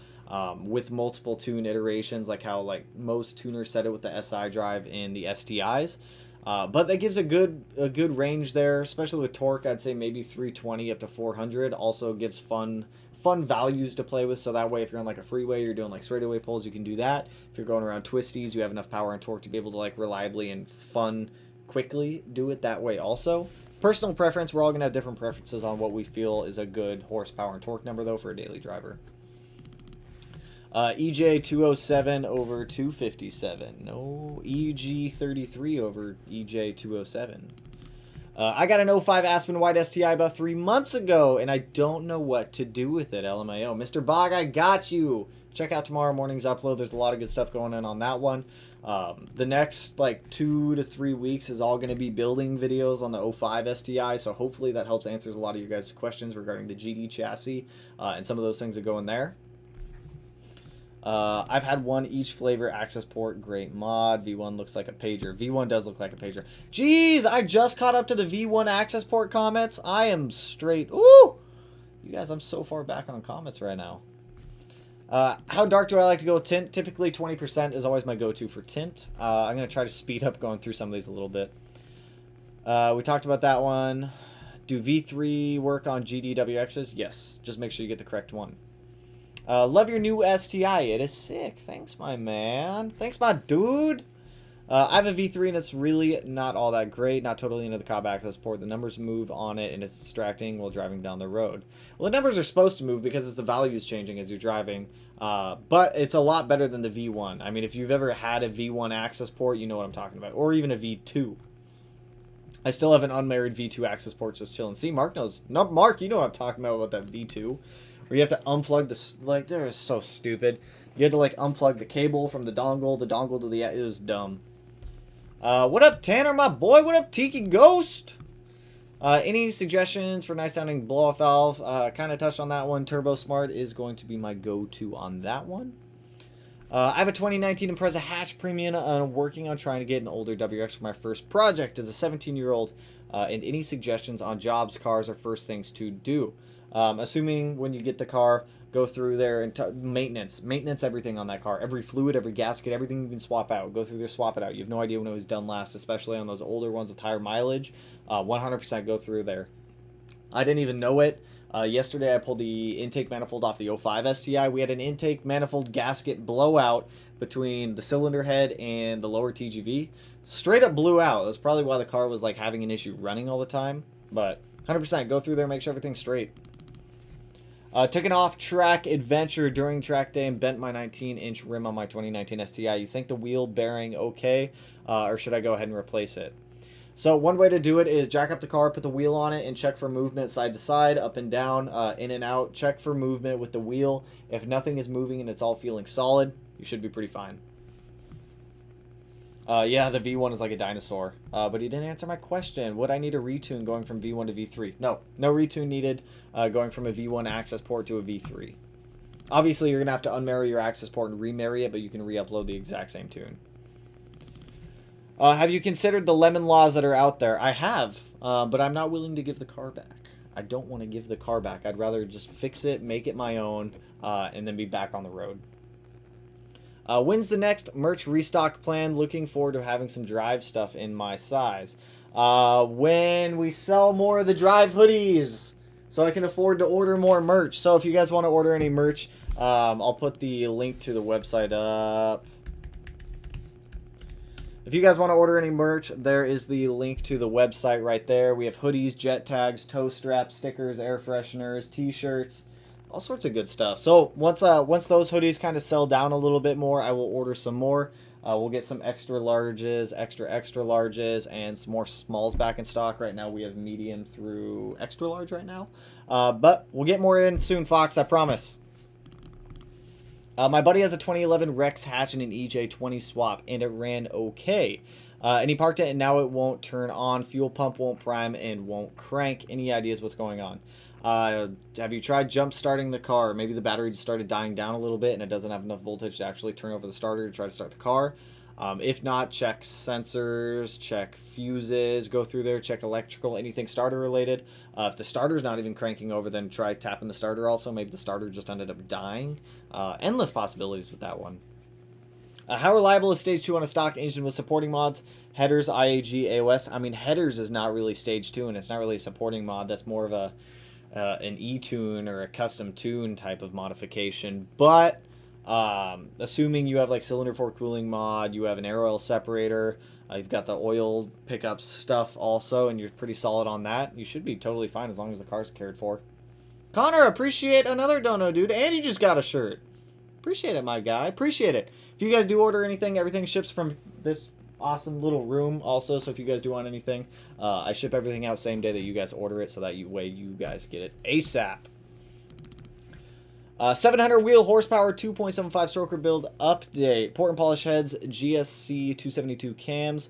With multiple tune iterations, like how like most tuners set it with the SI drive in the STIs. But that gives a good range there, especially with torque. I'd say maybe 320 up to 400. Also gives fun values to play with, so that way if you're on like a freeway, you're doing like straightaway pulls, you can do that. If you're going around twisties, you have enough power and torque to be able to like reliably and quickly do it that way also. Personal preference, we're all gonna have different preferences on what we feel is a good horsepower and torque number though for a daily driver. EJ 207 over 257. No, EG 33 over EJ 207. I got an 05 Aspen White STI about 3 months ago, and I don't know what to do with it. LMAO. Mr. Bog, I got you. Check out tomorrow morning's upload. There's a lot of good stuff going on that one. The next like 2 to 3 weeks is all going to be building videos on the 05 STI, so hopefully that helps answers a lot of your guys' questions regarding the GD chassis and some of those things that go in there. I've had one each flavor access port, great mod. V1 looks like a pager. V1 does look like a pager. Jeez, I just caught up to the V1 access port comments. I am straight. Ooh! You guys, I'm so far back on comments right now. How dark do I like to go with tint? Typically 20% is always my go-to for tint. I'm going to try to speed up going through some of these a little bit. We talked about that one. Do V3 work on GDWXs? Yes. Just make sure you get the correct one. Love your new STI. It is sick. Thanks, my man. Thanks, my dude. I have a V3 and it's really not all that great. Not totally into the cob access port. The numbers move on it and it's distracting while driving down the road. Well, the numbers are supposed to move because it's the values changing as you're driving. But it's a lot better than the V1. I mean, if you've ever had a V1 access port, you know what I'm talking about. Or even a V2. I still have an unmarried V2 access port just chilling. See, Mark knows. No, Mark, you know what I'm talking about that V2. Where you have to unplug this. Like, they're so stupid. You had to, like, unplug the cable from the dongle to the... It was dumb. What up, Tanner, my boy? What up, Tiki Ghost? Any suggestions for nice sounding blow-off valve? Kind of touched on that one. Turbo Smart is going to be my go-to on that one. I have a 2019 Impreza Hatch Premium, and I'm working on trying to get an older WX for my first project as a 17-year-old. And any suggestions on jobs, cars, or first things to do? Assuming when you get the car, go through there and maintenance everything on that car. Every fluid, every gasket, everything you can swap out. Go through there, swap it out. You have no idea when it was done last, especially on those older ones with higher mileage. 100% go through there. I didn't even know it. Yesterday I pulled the intake manifold off the 05 STI. We had an intake manifold gasket blowout between the cylinder head and the lower TGV. Straight up blew out. That's probably why the car was like having an issue running all the time. But 100% go through there, make sure everything's straight. Took an off-track adventure during track day and bent my 19-inch rim on my 2019 STI. You think the wheel bearing okay, or should I go ahead and replace it? So one way to do it is jack up the car, put the wheel on it, and check for movement side to side, up and down, in and out. Check for movement with the wheel. If nothing is moving and it's all feeling solid, you should be pretty fine. Yeah, the V1 is like a dinosaur. But he didn't answer my question. Would I need a retune going from V1 to V3? No. No retune needed going from a V1 access port to a V3. Obviously, you're going to have to unmarry your access port and remarry it, but you can re-upload the exact same tune. Have you considered the lemon laws that are out there? I have, but I'm not willing to give the car back. I don't want to give the car back. I'd rather just fix it, make it my own, and then be back on the road. When's the next merch restock plan? Looking forward to having some drive stuff in my size. When we sell more of the drive hoodies, so I can afford to order more merch. So if you guys want to order any merch, I'll put the link to the website up. If you guys want to order any merch, there is the link to the website right there. We have hoodies, jet tags, toe straps, stickers, air fresheners, t-shirts, all sorts of good stuff. So once those hoodies kind of sell down a little bit more, I will order some more. We'll get some extra larges, extra larges, and some more smalls back in stock. Right now we have medium through extra large right now. But we'll get more in soon, Fox, I promise. My buddy has a 2011 Rex hatch and an EJ20 swap, and it ran okay. And he parked it, and now it won't turn on. Fuel pump won't prime and won't crank. Any ideas what's going on? Have you tried jump starting the car? Maybe the battery just started dying down a little bit, and it doesn't have enough voltage to actually turn over the starter to try to start the car. If not, check sensors, check fuses, go through there, check electrical, anything starter related. If the starter's not even cranking over, then try tapping the starter also. Maybe the starter just ended up dying. Endless possibilities with that one. How reliable is Stage 2 on a stock engine with supporting mods? Headers, IAG, AOS. I mean, headers is not really Stage 2, and it's not really a supporting mod. That's more of a an E-tune or a custom tune type of modification. But assuming you have like cylinder fork cooling mod, you have an air oil separator, you've got the oil pickup stuff also, and you're pretty solid on that, you should be totally fine as long as the car's cared for. Connor, appreciate another dono, dude, and you just got a shirt. Appreciate it, my guy. Appreciate it. If you guys do order anything, everything ships from this awesome little room also, so if you guys do want anything, I ship everything out same day that you guys order it, so that way you guys get it ASAP. 700 wheel horsepower, 2.75 stroker build update. Port and polish heads, GSC 272 cams,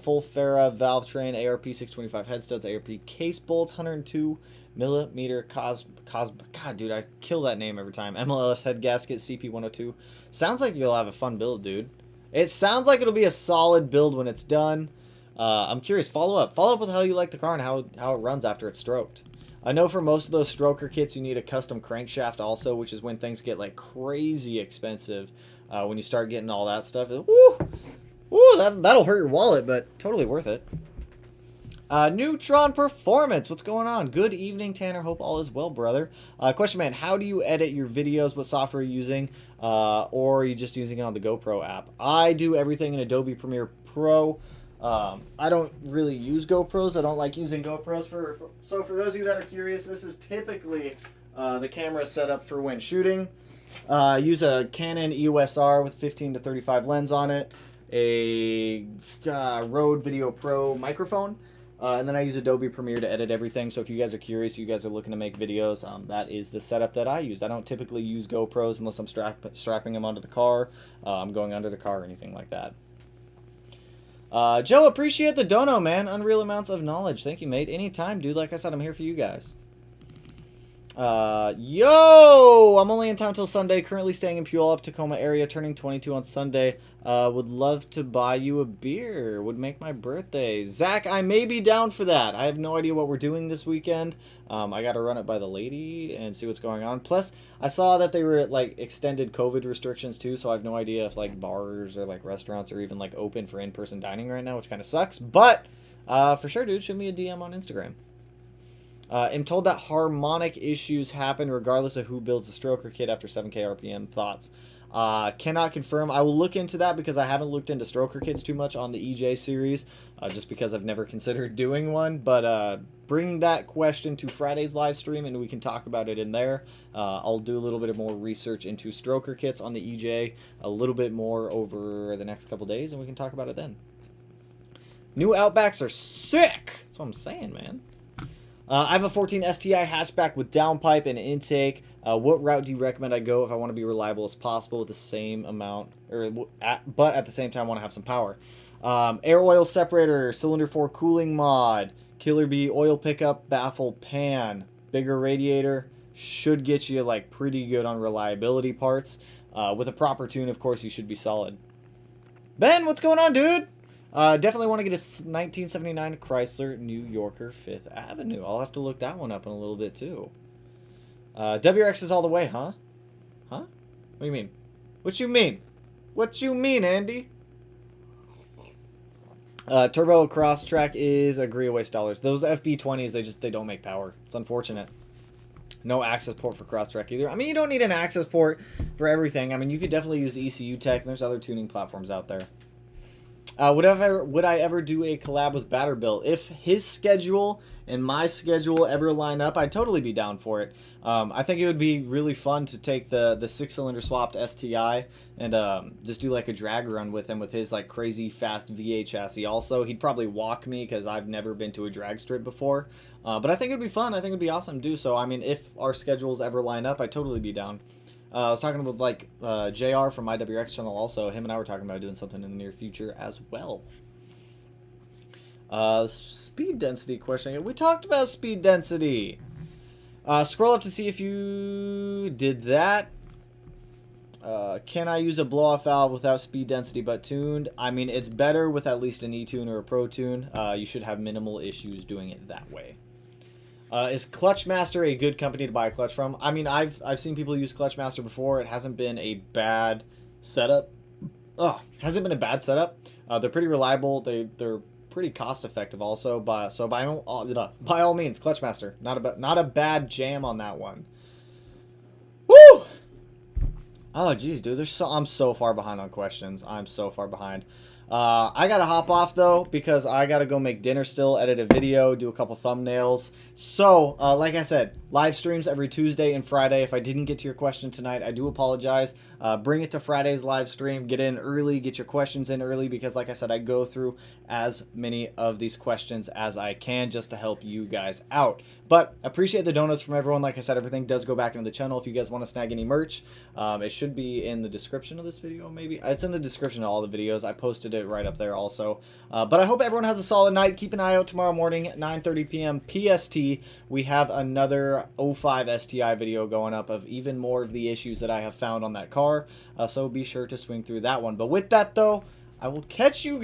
full Farah valve train, ARP 625 head studs, ARP case bolts, 102 millimeter God, dude, I kill that name every time. MLS head gasket, CP 102. Sounds like you'll have a fun build, dude. It sounds like it'll be a solid build when it's done. I'm curious. Follow up with how you like the car and how it runs after it's stroked. I know for most of those stroker kits you need a custom crankshaft also, which is when things get like crazy expensive. When you start getting all that stuff, that'll hurt your wallet, but totally worth it. Neutron Performance, what's going on? Good evening, Tanner. Hope all is well, brother. Question, man, how do you edit your videos? What software are you using? Or are you just using it on the GoPro app? I do everything in Adobe Premiere Pro. I don't really use GoPros. I don't like using GoPros. So for those of you that are curious, this is typically the camera setup for when shooting. Use a Canon EOS R with 15 to 35 lens on it, a Rode Video Pro microphone, and then I use Adobe Premiere to edit everything. So if you guys are curious, you guys are looking to make videos, that is the setup that I use. I don't typically use GoPros unless I'm strapping them onto the car, I'm going under the car or anything like that. Joe, appreciate the dono, man. Unreal amounts of knowledge. Thank you, mate. Anytime, dude. Like I said, I'm here for you guys. Yo! I'm only in town till Sunday. Currently staying in Puyallup, Tacoma area. Turning 22 on Sunday. Would love to buy you a beer. Would make my birthday. Zach, I may be down for that. I have no idea what we're doing this weekend. I gotta run it by the lady and see what's going on. Plus, I saw that they were at, like, extended COVID restrictions, too, so I have no idea if, like, bars or, like, restaurants are even, like, open for in-person dining right now, which kind of sucks. But, for sure, dude, shoot me a DM on Instagram. I'm told that harmonic issues happen regardless of who builds the stroker kit after 7K RPM. Thoughts? Cannot confirm. I will look into that because I haven't looked into stroker kits too much on the EJ series, just because I've never considered doing one. But bring that question to Friday's live stream and we can talk about it in there. I'll do a little bit of more research into stroker kits on the EJ, a little bit more over the next couple days, and we can talk about it then. New Outbacks are sick! That's what I'm saying, man. I have a 14 STI hatchback with downpipe and intake. What route do you recommend I go if I want to be reliable as possible with the same amount, but at the same time want to have some power? Air oil separator, cylinder 4 cooling mod, Killer Bee oil pickup, baffle pan, bigger radiator, should get you like pretty good on reliability parts. With a proper tune, of course, you should be solid. Ben, what's going on, dude? Definitely want to get a 1979 Chrysler New Yorker 5th Avenue. I'll have to look that one up in a little bit, too. WRX is all the way, huh? Huh? What do you mean? What you mean? What you mean, Andy? Turbo cross track is agree a waste dollars. Those FB20s, they don't make power. It's unfortunate. No access port for cross track either. I mean, you don't need an access port for everything. I mean, you could definitely use ECU Tech, and there's other tuning platforms out there. Would I ever do a collab with Batterbill? If his schedule and my schedule ever line up, I'd totally be down for it. I think it would be really fun to take the 6-cylinder swapped STI and just do like a drag run with him with his like crazy fast V8 chassis. Also, he'd probably walk me because I've never been to a drag strip before. But I think it'd be fun. I think it'd be awesome to do so. I mean, if our schedules ever line up, I'd totally be down. I was talking with like JR from my WRX channel also. Him and I were talking about doing something in the near future as well. Speed density question. We talked about speed density. Scroll up to see if you did that. Can I use a blow-off valve without speed density but tuned? I mean, it's better with at least an E-tune or a Pro Tune. You should have minimal issues doing it that way. Is Clutchmaster a good company to buy a clutch from? I mean, I've seen people use Clutchmaster before. It hasn't been a bad setup. Hasn't been a bad setup. They're pretty reliable. They're pretty cost effective also. So by all means, Clutchmaster. Not a bad jam on that one. Woo! Oh geez, dude. I'm so far behind on questions. I'm so far behind. I gotta hop off though because I gotta go make dinner still, edit a video, do a couple thumbnails. So, like I said, live streams every Tuesday and Friday. If I didn't get to your question tonight, I do apologize. Bring it to Friday's live stream. Get in early, get your questions in early because, like I said, I go through as many of these questions as I can just to help you guys out. But appreciate the donuts from everyone. Like I said, everything does go back into the channel if you guys want to snag any merch. It should be in the description of this video, maybe. It's in the description of all the videos. I posted it right up there also. But I hope everyone has a solid night. Keep an eye out tomorrow morning at 9:30 p.m. PST. We have another 05 STI video going up of even more of the issues that I have found on that car. So be sure to swing through that one. But with that, though, I will catch you guys.